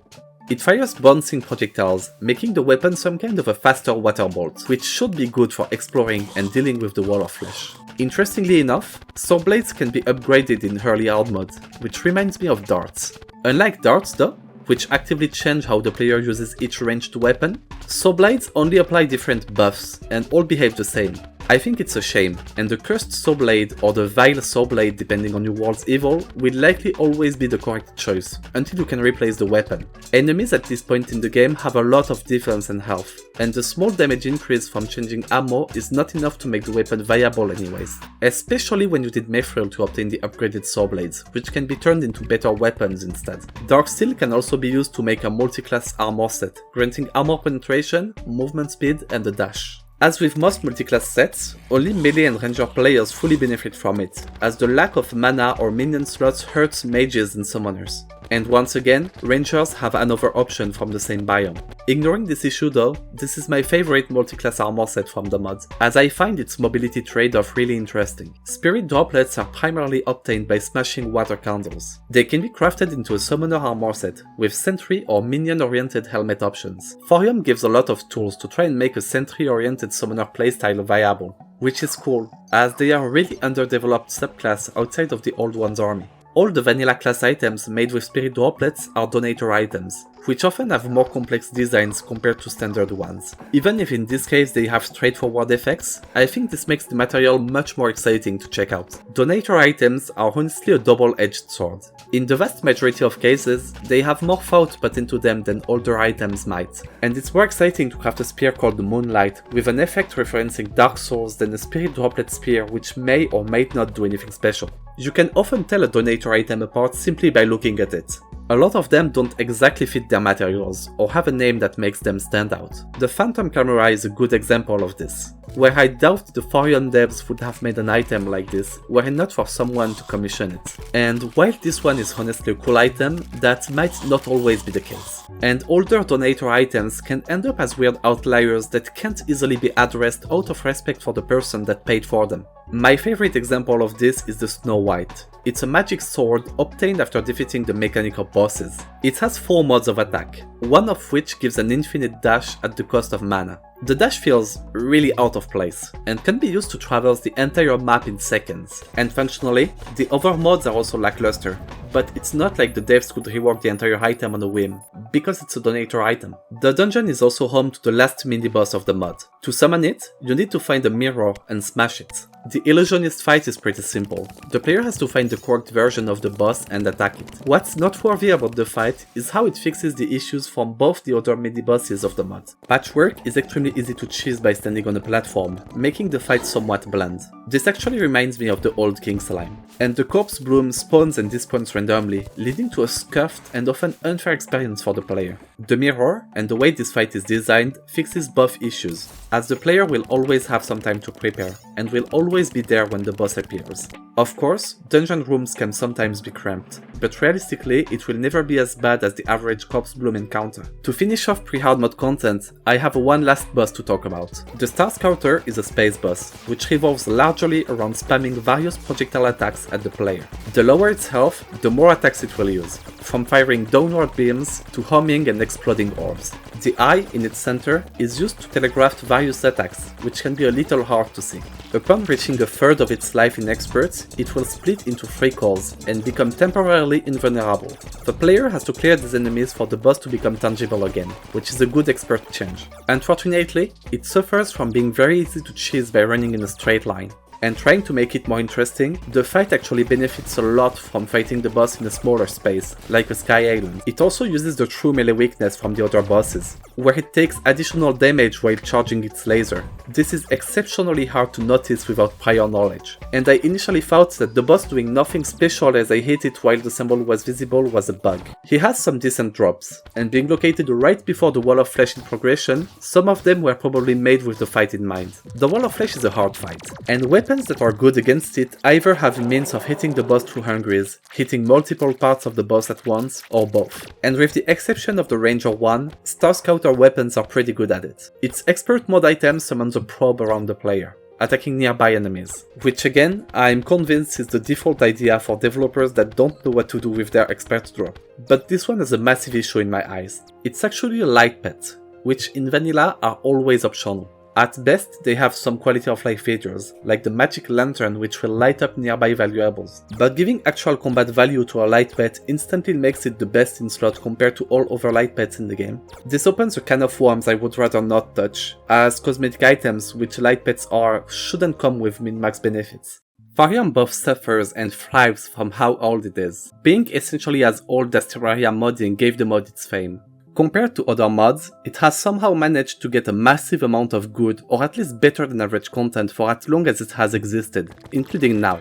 It fires bouncing projectiles, making the weapon some kind of a faster water bolt, which should be good for exploring and dealing with the wall of flesh. Interestingly enough, saw blades can be upgraded in early Hardmode, which reminds me of darts. Unlike darts though, which actively change how the player uses each ranged weapon, saw blades only apply different buffs and all behave the same. I think it's a shame, and the Cursed Saw Blade or the Vile Saw Blade depending on your world's evil will likely always be the correct choice, until you can replace the weapon. Enemies at this point in the game have a lot of defense and health, and the small damage increase from changing ammo is not enough to make the weapon viable anyways, especially when you did Mithril to obtain the upgraded Saw Blades, which can be turned into better weapons instead. Darksteel can also be used to make a multi-class armor set, granting armor penetration, movement speed and a dash. As with most multi-class sets, only melee and ranger players fully benefit from it, as the lack of mana or minion slots hurts mages and summoners. And once again, rangers have another option from the same biome. Ignoring this issue though, this is my favorite multi-class armor set from the mod, as I find its mobility trade-off really interesting. Spirit droplets are primarily obtained by smashing water candles. They can be crafted into a summoner armor set, with sentry or minion-oriented helmet options. Thorium gives a lot of tools to try and make a sentry-oriented summoner playstyle viable, which is cool, as they are a really underdeveloped subclass outside of the Old One's army. All the vanilla class items made with spirit droplets are donator items, which often have more complex designs compared to standard ones. Even if in this case they have straightforward effects, I think this makes the material much more exciting to check out. Donator items are honestly a double-edged sword. In the vast majority of cases, they have more thought put into them than older items might, and it's more exciting to craft a spear called the Moonlight with an effect referencing Dark Souls than a spirit droplet spear which may or may not do anything special. You can often tell a donator item apart simply by looking at it. A lot of them don't exactly fit their materials, or have a name that makes them stand out. The Phantom Camera is a good example of this, where I doubt the Thorium devs would have made an item like this were it not for someone to commission it. And while this one is honestly a cool item, that might not always be the case. And older donator items can end up as weird outliers that can't easily be addressed out of respect for the person that paid for them. My favorite example of this is the Snow White. It's a magic sword obtained after defeating the mechanical bosses. It has 4 modes of attack, one of which gives an infinite dash at the cost of mana. The dash feels really out of place, and can be used to traverse the entire map in seconds. And functionally, the other mods are also lackluster, but it's not like the devs could rework the entire item on a whim, because it's a donator item. The dungeon is also home to the last mini-boss of the mod. To summon it, you need to find a mirror and smash it. The illusionist fight is pretty simple. The player has to find the correct version of the boss and attack it. What's noteworthy about the fight is how it fixes the issues from both the other mini-bosses of the mod. Patchwork is extremely easy to cheese by standing on a platform, making the fight somewhat bland. This actually reminds me of the old King Slime. And the corpse bloom spawns and despawns randomly, leading to a scuffed and often unfair experience for the player. The mirror, and the way this fight is designed, fixes both issues, as the player will always have some time to prepare, and will always be there when the boss appears. Of course, dungeon rooms can sometimes be cramped, but realistically it will never be as bad as the average corpse bloom encounter. To finish off Prehardmode content, I have one last boss to talk about. The Star Scouter is a space boss, which revolves largely around spamming various projectile attacks at the player. The lower its health, the more attacks it will use, from firing downward beams to homing and exploding orbs. The eye in its center is used to telegraph various attacks, which can be a little hard to see. Upon reaching a third of its life in experts, it will split into 3 cores and become temporarily invulnerable. The player has to clear these enemies for the boss to become tangible again, which is a good expert change. Unfortunately, it suffers from being very easy to cheese by running in a straight line. And trying to make it more interesting, the fight actually benefits a lot from fighting the boss in a smaller space, like a Sky Island. It also uses the true melee weakness from the other bosses, where it takes additional damage while charging its laser. This is exceptionally hard to notice without prior knowledge, and I initially thought that the boss doing nothing special as I hit it while the symbol was visible was a bug. He has some decent drops, and being located right before the Wall of Flesh in progression, some of them were probably made with the fight in mind. The Wall of Flesh is a hard fight, and weapons that are good against it either have a means of hitting the boss through hungries, hitting multiple parts of the boss at once, or both. And with the exception of the Ranger one, Star Scouter weapons are pretty good at it. Its expert mod item summons a probe around the player, attacking nearby enemies, which again, I'm convinced is the default idea for developers that don't know what to do with their expert drop. But this one has a massive issue in my eyes. It's actually a light pet, which in vanilla are always optional. At best, they have some quality of life features, like the magic lantern which will light up nearby valuables. But giving actual combat value to a light pet instantly makes it the best in slot compared to all other light pets in the game. This opens a can of worms I would rather not touch, as cosmetic items, which light pets are, shouldn't come with min-max benefits. Thorium both suffers and thrives from how old it is, being essentially as old as Terraria modding gave the mod its fame. Compared to other mods, it has somehow managed to get a massive amount of good or at least better than average content for as long as it has existed, including now.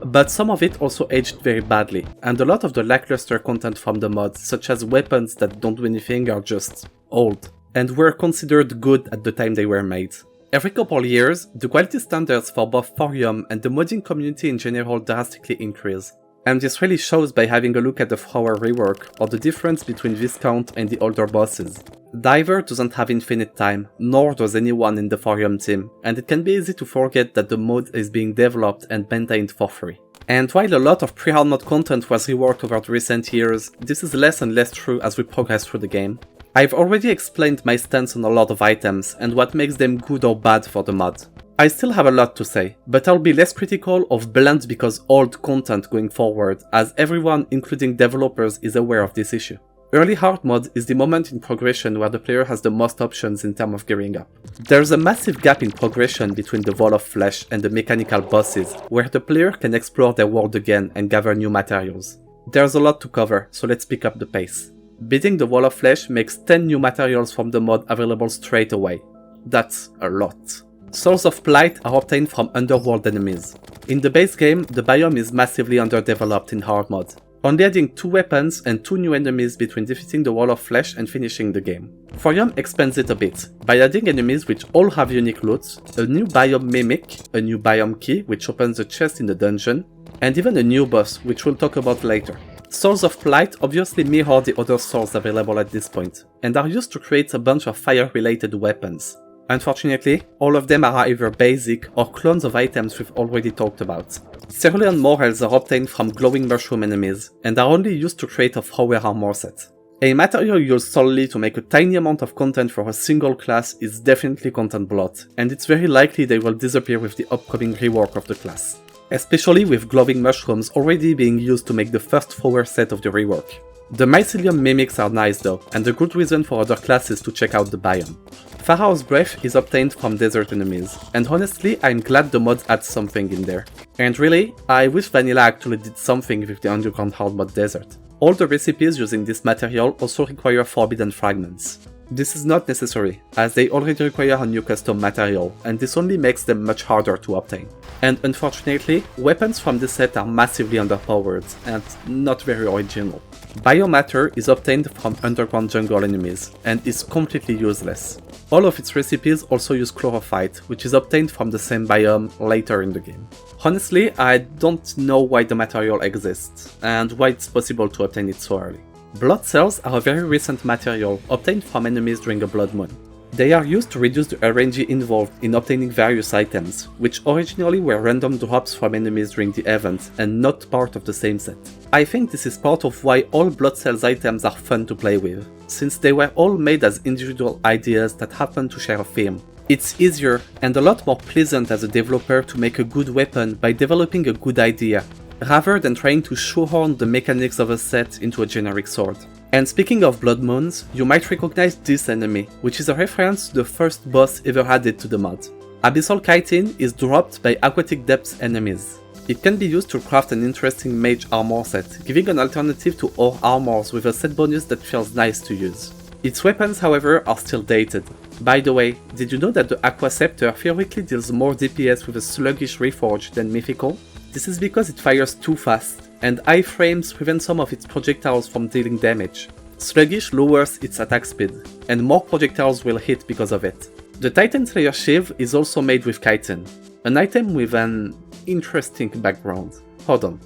But some of it also aged very badly, and a lot of the lackluster content from the mods, such as weapons that don't do anything, are just old, and were considered good at the time they were made. Every couple years, the quality standards for both Thorium and the modding community in general drastically increase. And this really shows by having a look at the Thrower rework or the difference between Viscount and the older bosses. Diver doesn't have infinite time, nor does anyone in the Thorium team, and it can be easy to forget that the mod is being developed and maintained for free. And while a lot of Prehardmode content was reworked over the recent years, this is less and less true as we progress through the game. I've already explained my stance on a lot of items and what makes them good or bad for the mod. I still have a lot to say, but I'll be less critical of bland because old content going forward, as everyone, including developers, is aware of this issue. Early Hardmode is the moment in progression where the player has the most options in terms of gearing up. There's a massive gap in progression between the Wall of Flesh and the mechanical bosses, where the player can explore their world again and gather new materials. There's a lot to cover, so let's pick up the pace. Beating the Wall of Flesh makes 10 new materials from the mod available straight away. That's a lot. Souls of Blight are obtained from underworld enemies. In the base game, the biome is massively underdeveloped in hard mode, only adding 2 weapons and 2 new enemies between defeating the Wall of Flesh and finishing the game. Thorium expands it a bit, by adding enemies which all have unique loots, a new biome mimic, a new biome key which opens a chest in the dungeon, and even a new boss which we'll talk about later. Souls of Blight obviously mirror the other souls available at this point, and are used to create a bunch of fire-related weapons. Unfortunately, all of them are either basic or clones of items we've already talked about. Cerulean Morels are obtained from glowing mushroom enemies, and are only used to create a Thrower armor set. A material used solely to make a tiny amount of content for a single class is definitely content blot, and it's very likely they will disappear with the upcoming rework of the class. Especially with glowing mushrooms already being used to make the first Thrower set of the rework. The mycelium mimics are nice though, and a good reason for other classes to check out the biome. Pharaoh's Breath is obtained from desert enemies, and honestly I'm glad the mod adds something in there. And really, I wish Vanilla actually did something with the underground hard mode desert. All the recipes using this material also require forbidden fragments. This is not necessary, as they already require a new custom material, and this only makes them much harder to obtain. And unfortunately, weapons from this set are massively underpowered, and not very original. Biomatter is obtained from underground jungle enemies, and is completely useless. All of its recipes also use chlorophyte, which is obtained from the same biome later in the game. Honestly, I don't know why the material exists, and why it's possible to obtain it so early. Blood cells are a very recent material obtained from enemies during a blood moon. They are used to reduce the RNG involved in obtaining various items, which originally were random drops from enemies during the event and not part of the same set. I think this is part of why all blood cells items are fun to play with, since they were all made as individual ideas that happen to share a theme. It's easier and a lot more pleasant as a developer to make a good weapon by developing a good idea, rather than trying to shoehorn the mechanics of a set into a generic sword. And speaking of blood moons, you might recognize this enemy, which is a reference to the first boss ever added to the mod. Abyssal Chitin is dropped by Aquatic Depths enemies. It can be used to craft an interesting mage armor set, giving an alternative to ore armors with a set bonus that feels nice to use. Its weapons, however, are still dated. By the way, did you know that the Aqua Scepter theoretically deals more DPS with a sluggish reforge than Mythical? This is because it fires too fast, and iframes prevent some of its projectiles from dealing damage. Sluggish lowers its attack speed, and more projectiles will hit because of it. The Titan Slayer Shiv is also made with chitin, an item with an interesting background. Hold on.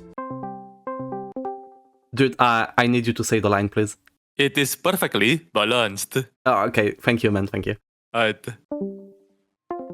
Dude, I need you to say the line, please. It is perfectly balanced. Oh, okay, thank you, man, thank you. Alright.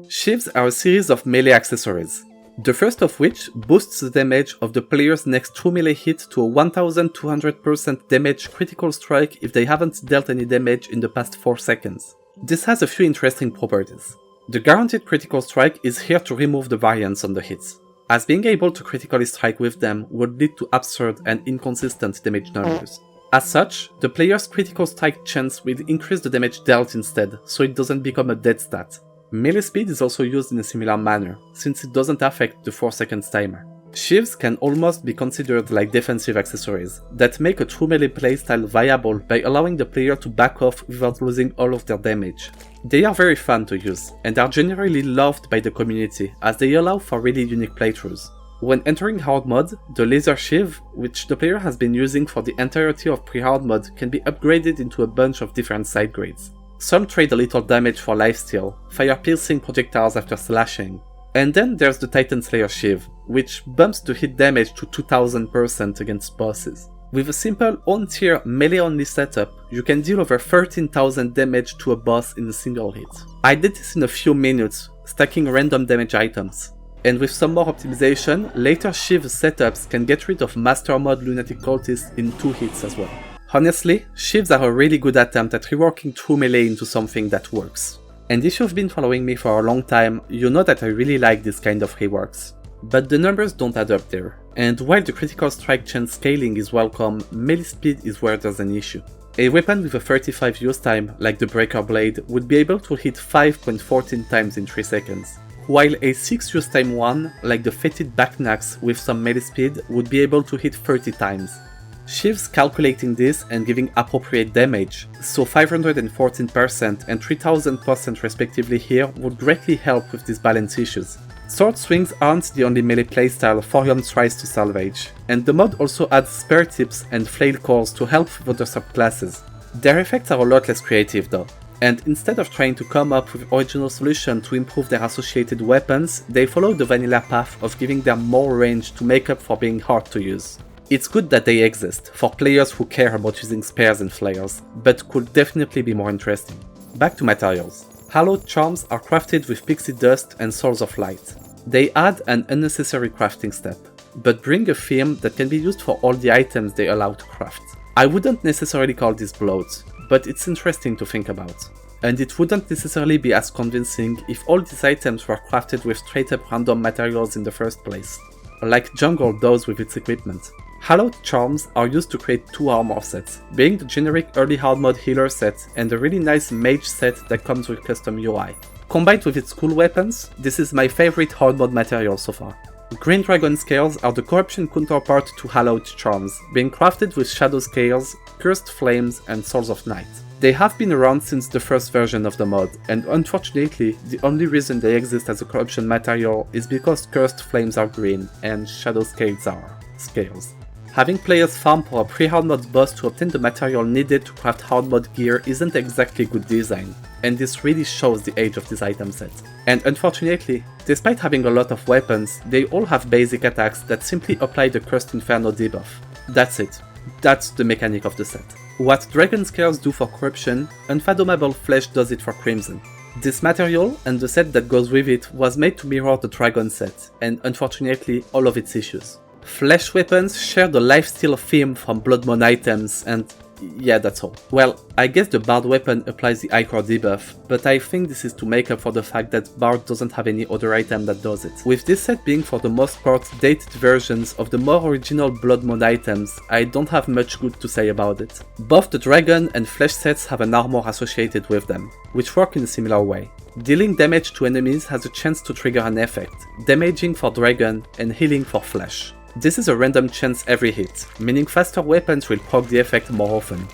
Shivs are a series of melee accessories. The first of which boosts the damage of the player's next true melee hit to a 1200% damage critical strike if they haven't dealt any damage in the past 4 seconds. This has a few interesting properties. The guaranteed critical strike is here to remove the variance on the hits, as being able to critically strike with them would lead to absurd and inconsistent damage numbers. As such, the player's critical strike chance will increase the damage dealt instead, so it doesn't become a dead stat. Melee speed is also used in a similar manner, since it doesn't affect the 4 seconds timer. Shivs can almost be considered like defensive accessories, that make a true melee playstyle viable by allowing the player to back off without losing all of their damage. They are very fun to use, and are generally loved by the community, as they allow for really unique playthroughs. When entering hard mode, the laser shiv, which the player has been using for the entirety of pre-hardmode, can be upgraded into a bunch of different side grades. Some trade a little damage for lifesteal, fire piercing projectiles after slashing, And then there's the Titan Slayer Shiv, which bumps the hit damage to 2000% against bosses. With a simple on-tier melee-only setup, you can deal over 13,000 damage to a boss in a single hit. I did this in a few minutes, stacking random damage items. And with some more optimization, later Shiv setups can get rid of Master Mod Lunatic Cultists in 2 hits as well. Honestly, Shivs are a really good attempt at reworking true melee into something that works. And if you've been following me for a long time, you know that I really like this kind of reworks. But the numbers don't add up there, and while the critical strike chance scaling is welcome, melee speed is where there's an issue. A weapon with a 35 use time, like the Breaker Blade, would be able to hit 5.14 times in 3 seconds, while a 6 use time one, like the Fetid Backnax with some melee speed, would be able to hit 30 times. Shivs calculating this and giving appropriate damage, so 514% and 3000% respectively here would greatly help with these balance issues. Sword swings aren't the only melee playstyle Thorium tries to salvage, and the mod also adds spare tips and flail cores to help with other subclasses. Their effects are a lot less creative though, and instead of trying to come up with original solutions to improve their associated weapons, they follow the vanilla path of giving them more range to make up for being hard to use. It's good that they exist, for players who care about using spares and flares, but could definitely be more interesting. Back to materials. Hallowed charms are crafted with pixie dust and souls of light. They add an unnecessary crafting step, but bring a theme that can be used for all the items they allow to craft. I wouldn't necessarily call this bloat, but it's interesting to think about. And it wouldn't necessarily be as convincing if all these items were crafted with straight up random materials in the first place, like Jungle does with its equipment. Hallowed charms are used to create 2 armor sets, being the generic early Hardmode healer set and a really nice mage set that comes with custom UI. Combined with its cool weapons, this is my favorite Hardmode material so far. Green Dragon Scales are the corruption counterpart to Hallowed charms, being crafted with Shadow Scales, Cursed Flames and Souls of Night. They have been around since the first version of the mod, and unfortunately, the only reason they exist as a corruption material is because Cursed Flames are green and Shadow Scales are scales. Having players farm for a pre-Hardmode boss to obtain the material needed to craft Hardmode gear isn't exactly good design, and this really shows the age of this item set. And unfortunately, despite having a lot of weapons, they all have basic attacks that simply apply the Cursed Inferno debuff. That's it. That's the mechanic of the set. What Dragon Scales do for Corruption, Unfathomable Flesh does it for Crimson. This material, and the set that goes with it, was made to mirror the Dragon set, and unfortunately all of its issues. Flesh weapons share the lifesteal theme from Blood Moon items, and yeah, that's all. Well, I guess the Bard weapon applies the Ichor debuff, but I think this is to make up for the fact that Bard doesn't have any other item that does it. With this set being for the most part dated versions of the more original Blood Moon items, I don't have much good to say about it. Both the Dragon and Flesh sets have an armor associated with them, which work in a similar way. Dealing damage to enemies has a chance to trigger an effect, damaging for Dragon and healing for Flesh. This is a random chance every hit, meaning faster weapons will proc the effect more often.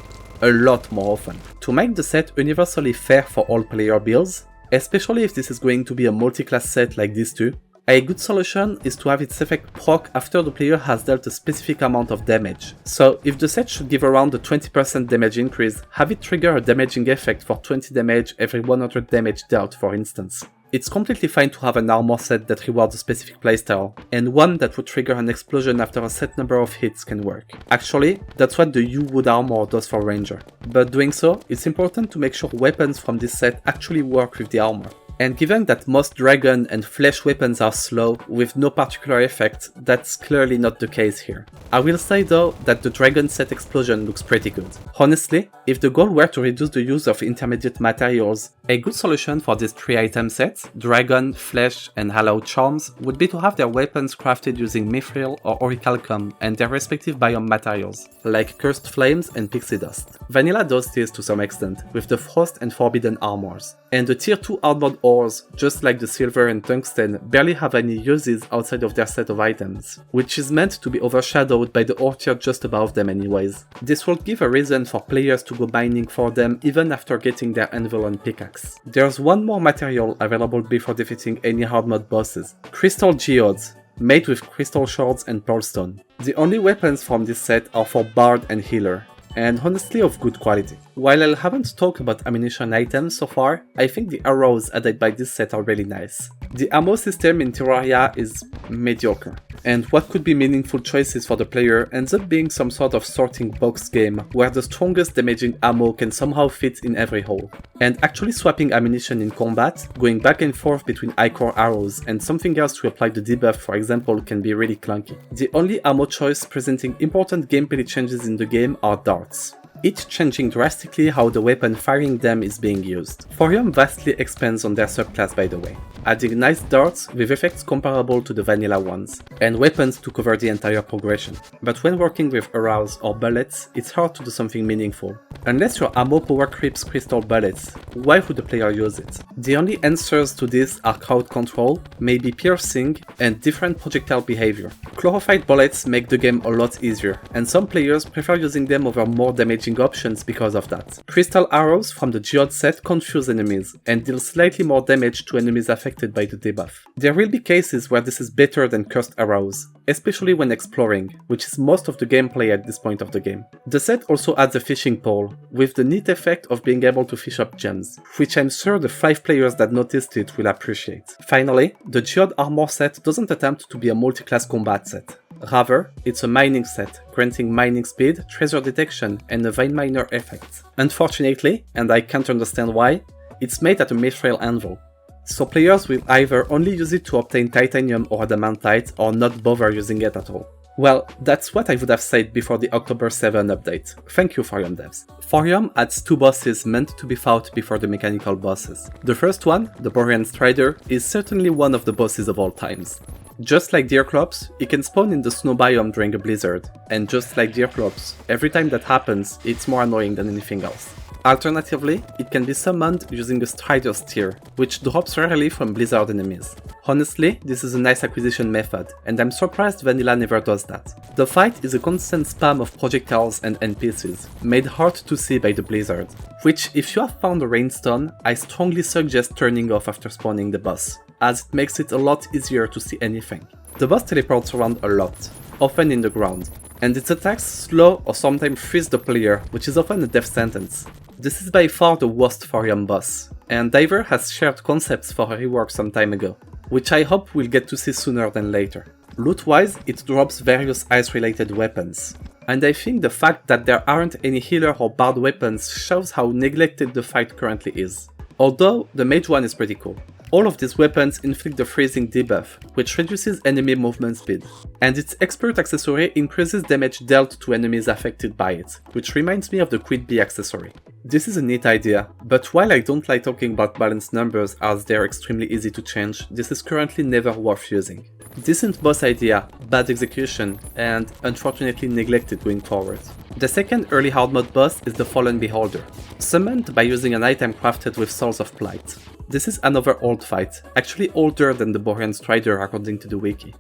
A lot more often. To make the set universally fair for all player builds, especially if this is going to be a multi-class set like these two, a good solution is to have its effect proc after the player has dealt a specific amount of damage. So if the set should give around a 20% damage increase, have it trigger a damaging effect for 20 damage every 100 damage dealt, for instance. It's completely fine to have an armor set that rewards a specific playstyle, and one that would trigger an explosion after a set number of hits can work. Actually, that's what the U-Wood armor does for Ranger. But doing so, it's important to make sure weapons from this set actually work with the armor. And given that most Dragon and Flesh weapons are slow, with no particular effect, that's clearly not the case here. I will say though that the Dragon set explosion looks pretty good. Honestly, if the goal were to reduce the use of intermediate materials, a good solution for these 3 item sets, Dragon, Flesh and Hallowed Charms, would be to have their weapons crafted using Mithril or Orichalcum and their respective biome materials, like Cursed Flames and Pixie Dust. Vanilla does this to some extent, with the Frost and Forbidden armors. And the tier 2 Hardmode ores, just like the Silver and Tungsten, barely have any uses outside of their set of items, which is meant to be overshadowed by the ore tier just above them anyways. This will give a reason for players to go mining for them even after getting their anvil and pickaxe. There's one more material available before defeating any Hardmode bosses: Crystal Geodes, made with crystal shards and pearlstone. The only weapons from this set are for Bard and Healer, and honestly of good quality. While I haven't talked about ammunition items so far, I think the arrows added by this set are really nice. The ammo system in Terraria is mediocre, and what could be meaningful choices for the player ends up being some sort of sorting box game where the strongest damaging ammo can somehow fit in every hole. And actually swapping ammunition in combat, going back and forth between high-core arrows and something else to apply the debuff for example can be really clunky. The only ammo choice presenting important gameplay changes in the game are darts, each changing drastically how the weapon firing them is being used. Thorium vastly expands on their subclass by the way, adding nice darts with effects comparable to the vanilla ones, and weapons to cover the entire progression. But when working with arrows or bullets, it's hard to do something meaningful. Unless your ammo power creeps crystal bullets, why would the player use it? The only answers to this are crowd control, maybe piercing, and different projectile behavior. Chlorophyte bullets make the game a lot easier, and some players prefer using them over more damaging options because of that. Crystal arrows from the Geode set confuse enemies, and deal slightly more damage to enemies affected by the debuff. There will be cases where this is better than cursed arrows, especially when exploring, which is most of the gameplay at this point of the game. The set also adds a fishing pole, with the neat effect of being able to fish up gems, which I'm sure the 5 players that noticed it will appreciate. Finally, the Geode armor set doesn't attempt to be a multi-class combat set. Rather, it's a mining set, granting mining speed, treasure detection, and a vein miner effect. Unfortunately, and I can't understand why, it's made at a mithril anvil. So players will either only use it to obtain titanium or adamantite or not bother using it at all. Well, that's what I would have said before the October 7 update. Thank you, Thorium devs. Thorium adds 2 bosses meant to be fought before the mechanical bosses. The first one, the Borean Strider, is certainly one of the bosses of all times. Just like Deerclops, it can spawn in the snow biome during a blizzard, and just like Deerclops, every time that happens, it's more annoying than anything else. Alternatively, it can be summoned using a Strider's Tear, which drops rarely from blizzard enemies. Honestly, this is a nice acquisition method, and I'm surprised Vanilla never does that. The fight is a constant spam of projectiles and NPCs, made hard to see by the blizzard, which if you have found a Rainstone, I strongly suggest turning off after spawning the boss, as it makes it a lot easier to see anything. The boss teleports around a lot, often in the ground, and its attacks slow or sometimes freeze the player, which is often a death sentence. This is by far the worst Thorium boss, and Diver has shared concepts for a rework some time ago, which I hope we'll get to see sooner than later. Loot-wise, it drops various ice-related weapons, and I think the fact that there aren't any healer or bard weapons shows how neglected the fight currently is. Although, the mage one is pretty cool. All of these weapons inflict the freezing debuff, which reduces enemy movement speed, and its expert accessory increases damage dealt to enemies affected by it, which reminds me of the Quid Bee accessory. This is a neat idea, but while I don't like talking about balanced numbers as they're extremely easy to change, this is currently never worth using. Decent boss idea, bad execution, and unfortunately neglected going forward. The second early Hardmode boss is the Fallen Beholder, summoned by using an item crafted with Souls of Plight. This is another old fight, actually older than the Borean Strider according to the wiki.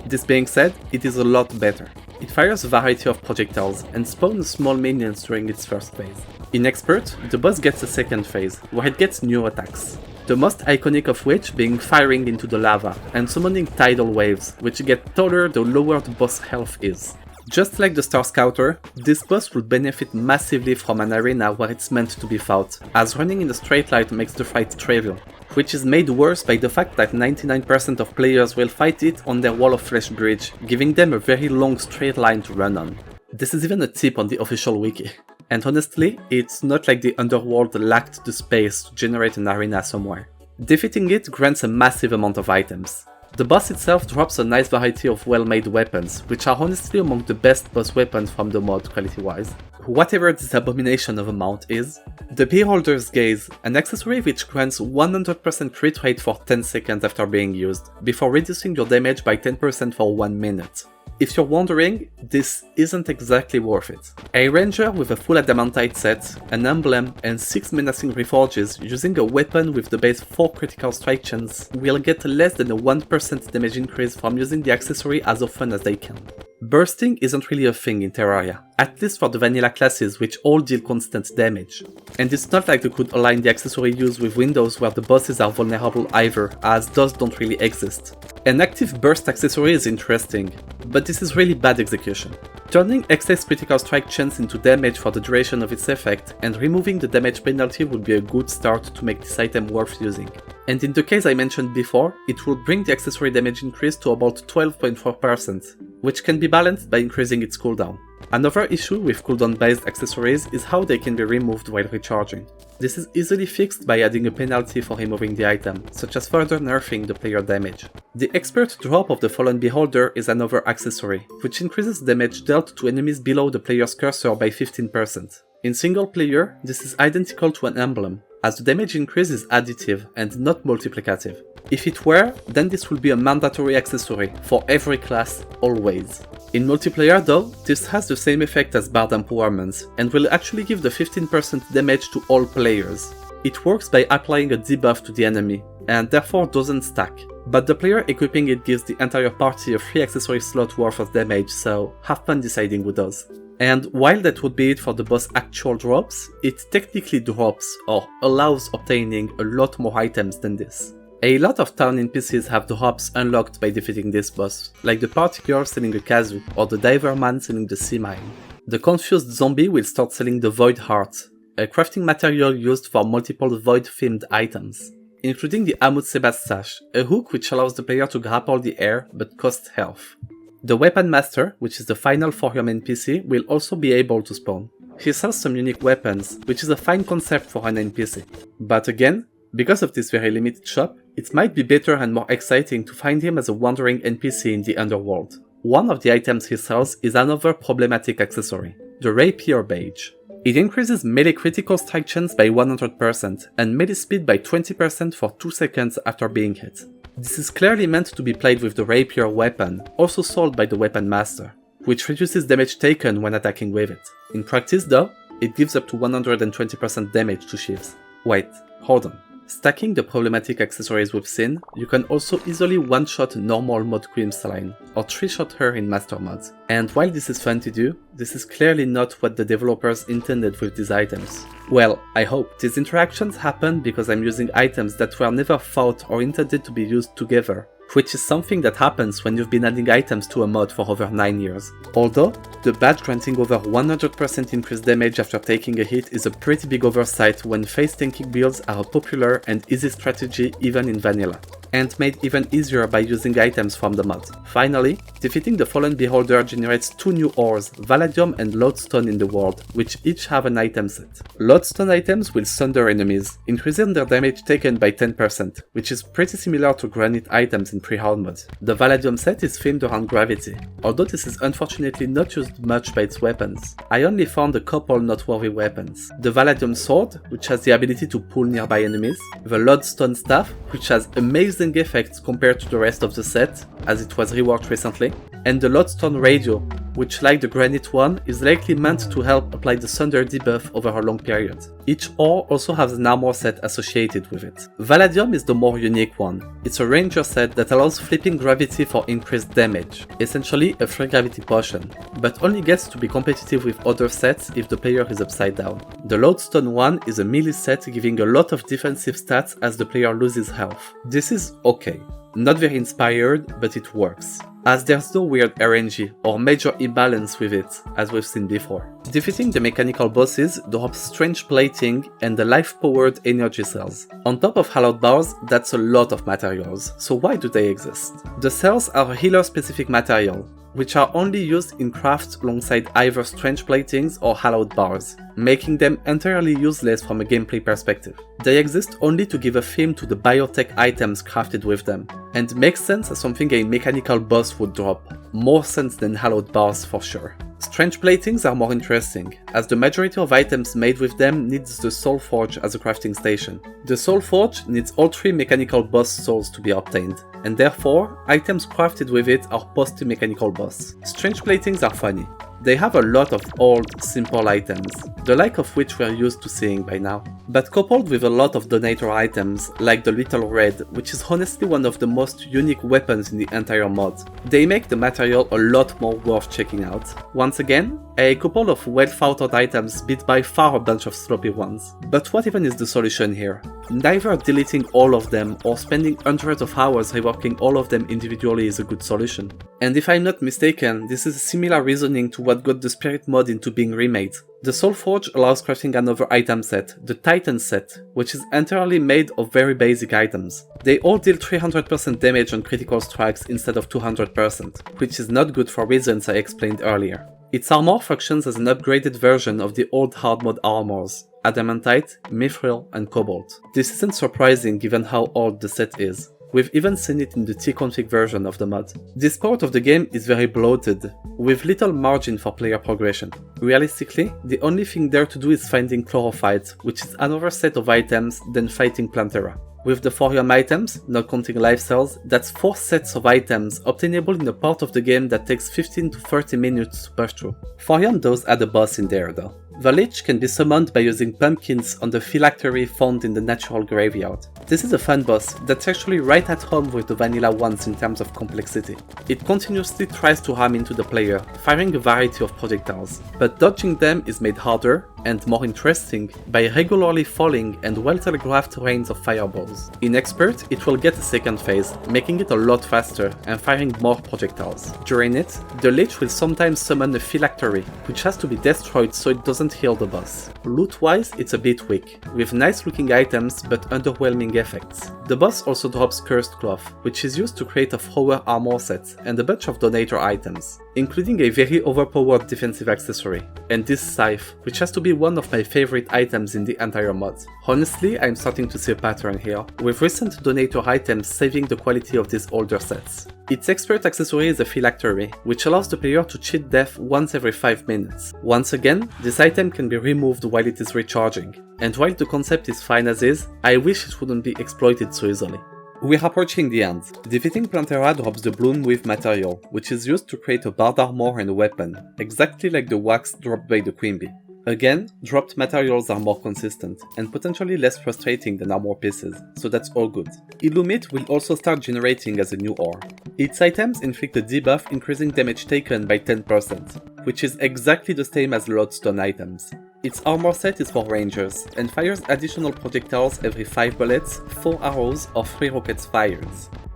This being said, it is a lot better. It fires a variety of projectiles and spawns small minions during its first phase. In Expert, the boss gets a second phase, where it gets new attacks. The most iconic of which being firing into the lava and summoning tidal waves, which get taller the lower the boss health is. Just like the Star Scouter, this boss will benefit massively from an arena where it's meant to be fought, as running in a straight line makes the fight trivial, which is made worse by the fact that 99% of players will fight it on their Wall of Flesh bridge, giving them a very long straight line to run on. This is even a tip on the official wiki. And honestly, it's not like the Underworld lacked the space to generate an arena somewhere. Defeating it grants a massive amount of items. The boss itself drops a nice variety of well-made weapons, which are honestly among the best boss weapons from the mod quality-wise. Whatever this abomination of a mount is. The Beholder's Gaze, an accessory which grants 100% crit rate for 10 seconds after being used, before reducing your damage by 10% for 1 minute. If you're wondering, this isn't exactly worth it. A ranger with a full adamantite set, an emblem, and 6 menacing reforges using a weapon with the base 4 critical strike chance will get less than a 1% damage increase from using the accessory as often as they can. Bursting isn't really a thing in Terraria, at least for the vanilla classes which all deal constant damage. And it's not like they could align the accessory use with windows where the bosses are vulnerable either, as those don't really exist. An active burst accessory is interesting, but this is really bad execution. Turning excess critical strike chance into damage for the duration of its effect and removing the damage penalty would be a good start to make this item worth using. And in the case I mentioned before, it will bring the accessory damage increase to about 12.4%, which can be balanced by increasing its cooldown. Another issue with cooldown-based accessories is how they can be removed while recharging. This is easily fixed by adding a penalty for removing the item, such as further nerfing the player damage. The Expert Drop of the Fallen Beholder is another accessory, which increases damage dealt to enemies below the player's cursor by 15%. In single player, this is identical to an emblem, as the damage increase is additive and not multiplicative. If it were, then this will be a mandatory accessory for every class, always. In multiplayer though, this has the same effect as Bard Empowerment, and will actually give the 15% damage to all players. It works by applying a debuff to the enemy, and therefore doesn't stack, but the player equipping it gives the entire party a free accessory slot worth of damage, so have fun deciding who does. And while that would be it for the boss' actual drops, it technically drops or allows obtaining a lot more items than this. A lot of town NPCs have drops unlocked by defeating this boss, like the party girl selling a kazoo or the diver man selling the sea mine. The confused zombie will start selling the Void Heart, a crafting material used for multiple void-themed items, including the Amut Sebastash, a hook which allows the player to grapple the air but costs health. The Weapon Master, which is the final Thorium NPC, will also be able to spawn. He sells some unique weapons, which is a fine concept for an NPC. But again, because of this very limited shop, it might be better and more exciting to find him as a wandering NPC in the underworld. One of the items he sells is another problematic accessory, the Rapier Badge. It increases melee critical strike chance by 100% and melee speed by 20% for 2 seconds after being hit. This is clearly meant to be played with the Rapier weapon, also sold by the Weapon Master, which reduces damage taken when attacking with it. In practice though, it gives up to 120% damage to sheaves. Wait, hold on. Stacking the problematic accessories we've seen, you can also easily one-shot normal mod Grimsaline, or 3-shot her in Master Mods. And while this is fun to do, this is clearly not what the developers intended with these items. Well, I hope. These interactions happen because I'm using items that were never thought or intended to be used together, which is something that happens when you've been adding items to a mod for over 9 years. Although, the badge granting over 100% increased damage after taking a hit is a pretty big oversight when face tanking builds are a popular and easy strategy even in vanilla, and made even easier by using items from the mod. Finally, defeating the Fallen Beholder generates 2 new ores, Vanadium and Lodestone in the world, which each have an item set. Lodestone items will sunder enemies, increasing their damage taken by 10%, which is pretty similar to granite items in Prehardmode. The Vanadium set is themed around gravity, although this is unfortunately not used much by its weapons. I only found a couple noteworthy weapons. The Vanadium sword, which has the ability to pull nearby enemies, the Lodestone staff, which has amazing effects compared to the rest of the set, as it was reworked recently, and the Lodestone radio, which like the granite one is likely meant to help apply the Thunder debuff over a long period. Each ore also has an armor set associated with it. Vanadium is the more unique one. It's a ranger set that allows flipping gravity for increased damage, essentially a free gravity potion, but only gets to be competitive with other sets if the player is upside down. The Lodestone one is a melee set giving a lot of defensive stats as the player loses health. This is okay. Not very inspired, but it works, as there's no weird RNG or major imbalance with it, as we've seen before. Defeating the mechanical bosses drops strange plating and the life-powered energy cells. On top of hallowed bars, that's a lot of materials, so why do they exist? The cells are a healer-specific material, which are only used in crafts alongside either strange platings or hallowed bars, making them entirely useless from a gameplay perspective. They exist only to give a theme to the biotech items crafted with them, and make sense as something a mechanical boss would drop, more sense than hallowed bars for sure. Strange platings are more interesting, as the majority of items made with them needs the Soul Forge as a crafting station. The Soul Forge needs all 3 mechanical boss souls to be obtained, and therefore, items crafted with it are post-mechanical boss. Strange platings are funny. They have a lot of old, simple items, the like of which we're used to seeing by now. But coupled with a lot of donator items, like the Little Red, which is honestly one of the most unique weapons in the entire mod, they make the material a lot more worth checking out. Once again, a couple of well thought out items beat by far a bunch of sloppy ones. But what even is the solution here? Neither deleting all of them or spending hundreds of hours reworking all of them individually is a good solution. And if I'm not mistaken, this is similar reasoning to what what got the Spirit mod into being remade. The Soul Forge allows crafting another item set, the Titan set, which is entirely made of very basic items. They all deal 300% damage on critical strikes instead of 200%, which is not good for reasons I explained earlier. Its armor functions as an upgraded version of the old Hardmode armors, Adamantite, Mithril, and Cobalt. This isn't surprising given how old the set is. We've even seen it in the tconfig version of the mod. This part of the game is very bloated, with little margin for player progression. Realistically, the only thing there to do is finding Chlorophyte, which is another set of items than fighting Plantera. With the Thorium items, not counting life cells, that's 4 sets of items obtainable in a part of the game that takes 15 to 30 minutes to push through. Thorium does add a boss in there though. The Lich can be summoned by using pumpkins on the phylactery found in the natural graveyard. This is a fun boss that's actually right at home with the vanilla ones in terms of complexity. It continuously tries to ram into the player, firing a variety of projectiles, but dodging them is made harder and more interesting by regularly falling and well-telegraphed rains of fireballs. In Expert, it will get a second phase, making it a lot faster and firing more projectiles. During it, the Lich will sometimes summon a phylactery, which has to be destroyed so it doesn't heal the boss. Loot-wise, it's a bit weak, with nice-looking items but underwhelming effects. The boss also drops Cursed Cloth, which is used to create a thrower armor set and a bunch of donator items, including a very overpowered defensive accessory, and this scythe, which has to be one of my favorite items in the entire mod. Honestly, I'm starting to see a pattern here, with recent donator items saving the quality of these older sets. Its expert accessory is a phylactery, which allows the player to cheat death once every 5 minutes. Once again, this item can be removed while it is recharging, and while the concept is fine as is, I wish it wouldn't be exploited so easily. We are approaching the end. Defeating Plantera drops the Bloomwave material, which is used to create a bard armor and a weapon, exactly like the wax dropped by the Queen Bee. Again, dropped materials are more consistent, and potentially less frustrating than armor pieces, so that's all good. Illumite will also start generating as a new ore. Its items inflict a debuff increasing damage taken by 10%, which is exactly the same as Lodestone items. Its armor set is for rangers, and fires additional projectiles every 5 bullets, 4 arrows or 3 rockets fired.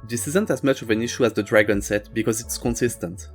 This isn't as much of an issue as the dragon set because it's consistent,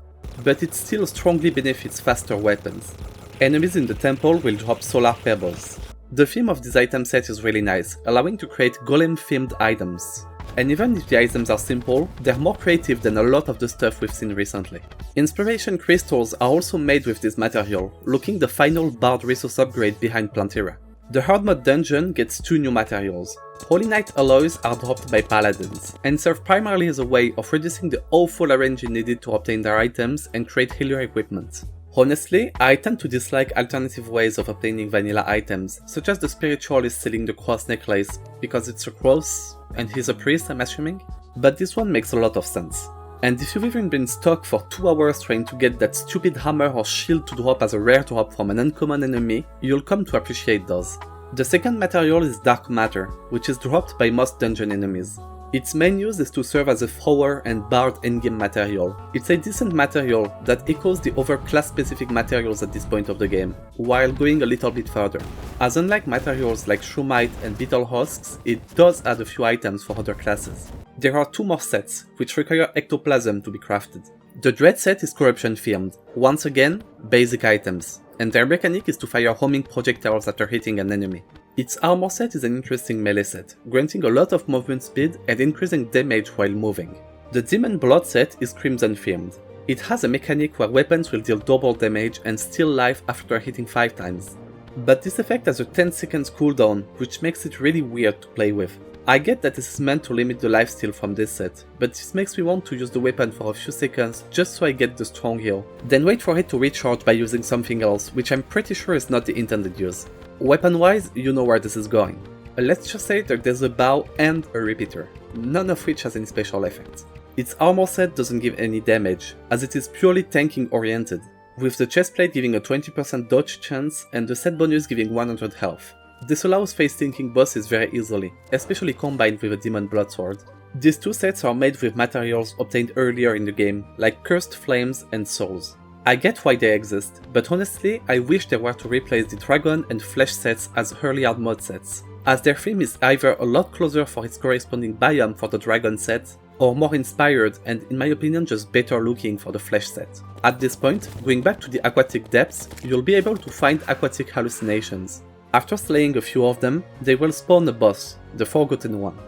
but it still strongly benefits faster weapons. Enemies in the temple will drop solar pebbles. The theme of this item set is really nice, allowing to create golem-themed items. And even if the items are simple, they're more creative than a lot of the stuff we've seen recently. Inspiration crystals are also made with this material, looking the final Bard resource upgrade behind Plantera. The Hardmode dungeon gets 2 new materials. Holy Knight alloys are dropped by paladins, and serve primarily as a way of reducing the awful RNG needed to obtain their items and create healer equipment. Honestly, I tend to dislike alternative ways of obtaining vanilla items, such as the spiritualist selling the cross necklace because it's a cross and he's a priest, I'm assuming, but this one makes a lot of sense. And if you've even been stuck for 2 hours trying to get that stupid hammer or shield to drop as a rare drop from an uncommon enemy, you'll come to appreciate those. The second material is Dark Matter, which is dropped by most dungeon enemies. Its main use is to serve as a thrower and bard endgame material. It's a decent material that echoes the other class-specific materials at this point of the game, while going a little bit further. As unlike materials like Shumite and Beetle Husks, it does add a few items for other classes. There are 2 more sets, which require ectoplasm to be crafted. The Dread set is corruption themed, once again, basic items, and their mechanic is to fire homing projectiles after hitting an enemy. Its armor set is an interesting melee set, granting a lot of movement speed and increasing damage while moving. The Demon Blood set is Crimson themed. It has a mechanic where weapons will deal double damage and steal life after hitting 5 times. But this effect has a 10 seconds cooldown, which makes it really weird to play with. I get that this is meant to limit the lifesteal from this set, but this makes me want to use the weapon for a few seconds just so I get the strong heal, then wait for it to recharge by using something else, which I'm pretty sure is not the intended use. Weapon-wise, you know where this is going. Let's just say that there's a bow and a repeater, none of which has any special effects. Its armor set doesn't give any damage, as it is purely tanking oriented, with the chestplate giving a 20% dodge chance and the set bonus giving 100 health. This allows face-tanking bosses very easily, especially combined with a Demon Bloodsword. These 2 sets are made with materials obtained earlier in the game, like Cursed Flames and Souls. I get why they exist, but honestly I wish they were to replace the Dragon and Flesh sets as early Hardmode sets, as their theme is either a lot closer for its corresponding biome for the Dragon set, or more inspired and in my opinion just better looking for the flesh set. At this point, going back to the aquatic depths, you'll be able to find aquatic hallucinations. After slaying a few of them, they will spawn a boss, the Forgotten One.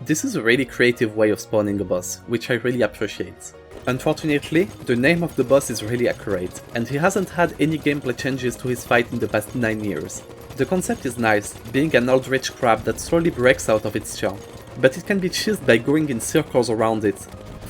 This is a really creative way of spawning a boss, which I really appreciate. Unfortunately, the name of the boss is really accurate, and he hasn't had any gameplay changes to his fight in the past 9 years. The concept is nice, being an eldritch crab that slowly breaks out of its shell, but it can be cheesed by going in circles around it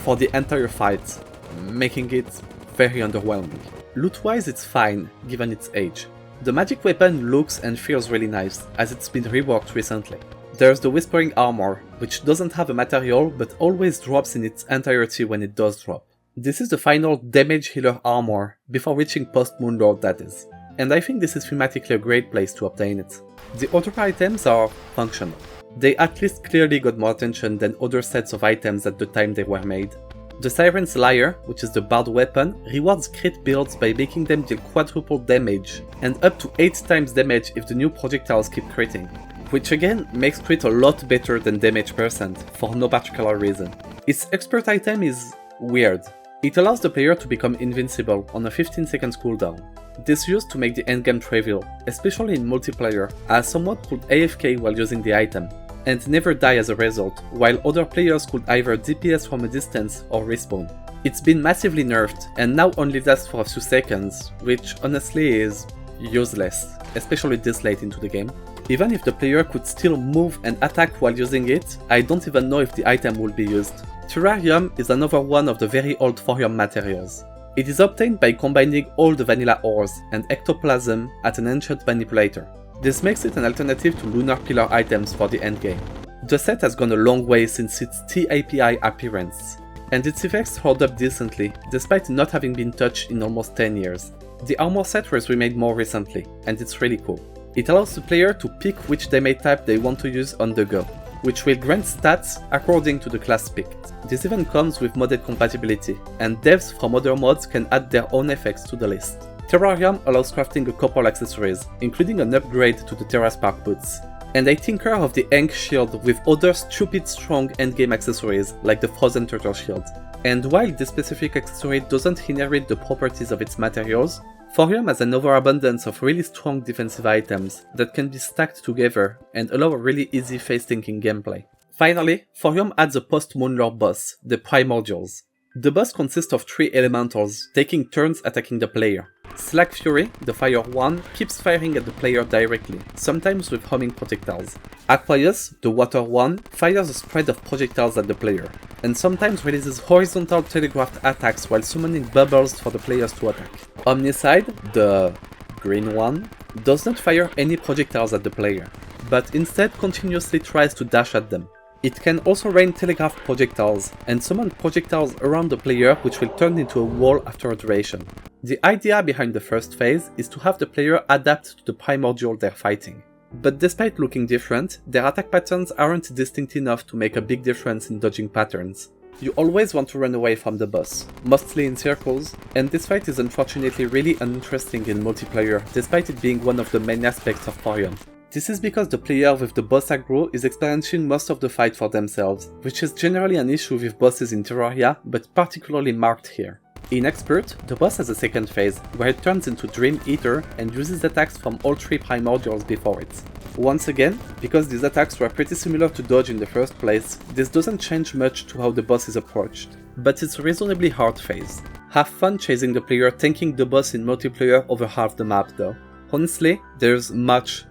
for the entire fight, making it very underwhelming. Loot-wise it's fine, given its age. The magic weapon looks and feels really nice, as it's been reworked recently. There's the Whispering Armor, which doesn't have a material but always drops in its entirety when it does drop. This is the final damage healer armor, before reaching post-Moonlord that is. And I think this is thematically a great place to obtain it. The other items are functional. They at least clearly got more attention than other sets of items at the time they were made. The Siren's Lyre, which is the bard weapon, rewards crit builds by making them deal quadruple damage, and up to 8 times damage if the new projectiles keep critting. Which again makes crit a lot better than damage percent, for no particular reason. Its expert item is weird. It allows the player to become invincible on a 15 seconds cooldown. This used to make the endgame trivial, especially in multiplayer, as someone could AFK while using the item, and never die as a result, while other players could either DPS from a distance or respawn. It's been massively nerfed, and now only lasts for a few seconds, which honestly is useless, especially this late into the game. Even if the player could still move and attack while using it, I don't even know if the item will be used. Terrarium is another one of the very old Thorium materials. It is obtained by combining all the vanilla ores and ectoplasm at an ancient manipulator. This makes it an alternative to lunar pillar items for the endgame. The set has gone a long way since its tAPI appearance, and its effects hold up decently, despite not having been touched in almost 10 years. The armor set was remade more recently, and it's really cool. It allows the player to pick which damage type they want to use on the go, which will grant stats according to the class picked. This even comes with modded compatibility, and devs from other mods can add their own effects to the list. Terrarium allows crafting a couple accessories, including an upgrade to the Terra Spark boots. And I tinker of the Ankh shield with other stupid strong endgame accessories like the Frozen Turtle shield. And while this specific accessory doesn't inherit the properties of its materials, Thorium has an overabundance of really strong defensive items that can be stacked together and allow a really easy face-thinking gameplay. Finally, Thorium adds a post-Moonlord boss, the Primordials. The boss consists of 3 elementals, taking turns attacking the player. Slack Fury, the fire one, keeps firing at the player directly, sometimes with homing projectiles. Aquarius, the water one, fires a spread of projectiles at the player, and sometimes releases horizontal telegraphed attacks while summoning bubbles for the players to attack. Omnicide, the green one, does not fire any projectiles at the player, but instead continuously tries to dash at them. It can also rain telegraph projectiles, and summon projectiles around the player which will turn into a wall after a duration. The idea behind the first phase is to have the player adapt to the primordial they're fighting. But despite looking different, their attack patterns aren't distinct enough to make a big difference in dodging patterns. You always want to run away from the boss, mostly in circles, and this fight is unfortunately really uninteresting in multiplayer, despite it being one of the main aspects of Thorium. This is because the player with the boss aggro is experiencing most of the fight for themselves, which is generally an issue with bosses in Terraria, but particularly marked here. In Expert, the boss has a second phase, where it turns into Dream Eater and uses attacks from all 3 primordials before it. Once again, because these attacks were pretty similar to dodge in the first place, this doesn't change much to how the boss is approached, but it's a reasonably hard phase. Have fun chasing the player tanking the boss in multiplayer over half the map though. Honestly, there's much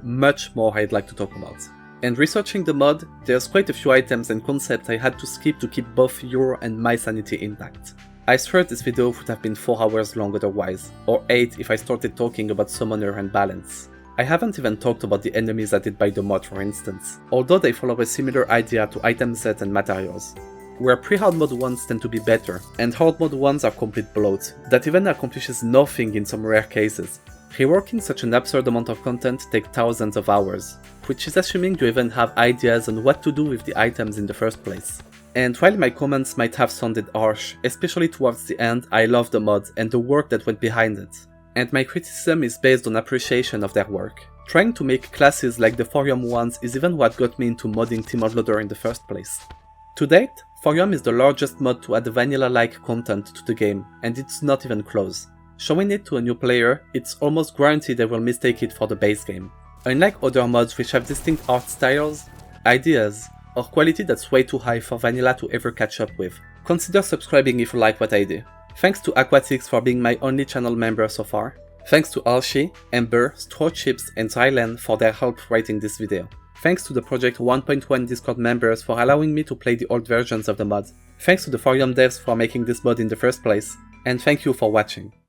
more I'd like to talk about. And researching the mod, there's quite a few items and concepts I had to skip to keep both your and my sanity intact. I swear this video would have been 4 hours long otherwise, or 8 if I started talking about summoner and balance. I haven't even talked about the enemies added by the mod for instance, although they follow a similar idea to item set and materials. Where Prehardmode ones tend to be better, and Hardmode ones are complete bloat, that even accomplishes nothing in some rare cases. Reworking such an absurd amount of content takes thousands of hours, which is assuming you even have ideas on what to do with the items in the first place. And while my comments might have sounded harsh, especially towards the end, I love the mod and the work that went behind it. And my criticism is based on appreciation of their work. Trying to make classes like the Thorium ones is even what got me into modding tModLoader in the first place. To date, Thorium is the largest mod to add vanilla-like content to the game, and it's not even close. Showing it to a new player, it's almost guaranteed they will mistake it for the base game. Unlike other mods which have distinct art styles, ideas, or quality that's way too high for vanilla to ever catch up with, consider subscribing if you like what I do. Thanks to Aquatix for being my only channel member so far. Thanks to Alshi, Ember, Straw Chips, and Thailand for their help writing this video. Thanks to the Project 1.1 Discord members for allowing me to play the old versions of the mod. Thanks to the Thorium devs for making this mod in the first place. And thank you for watching.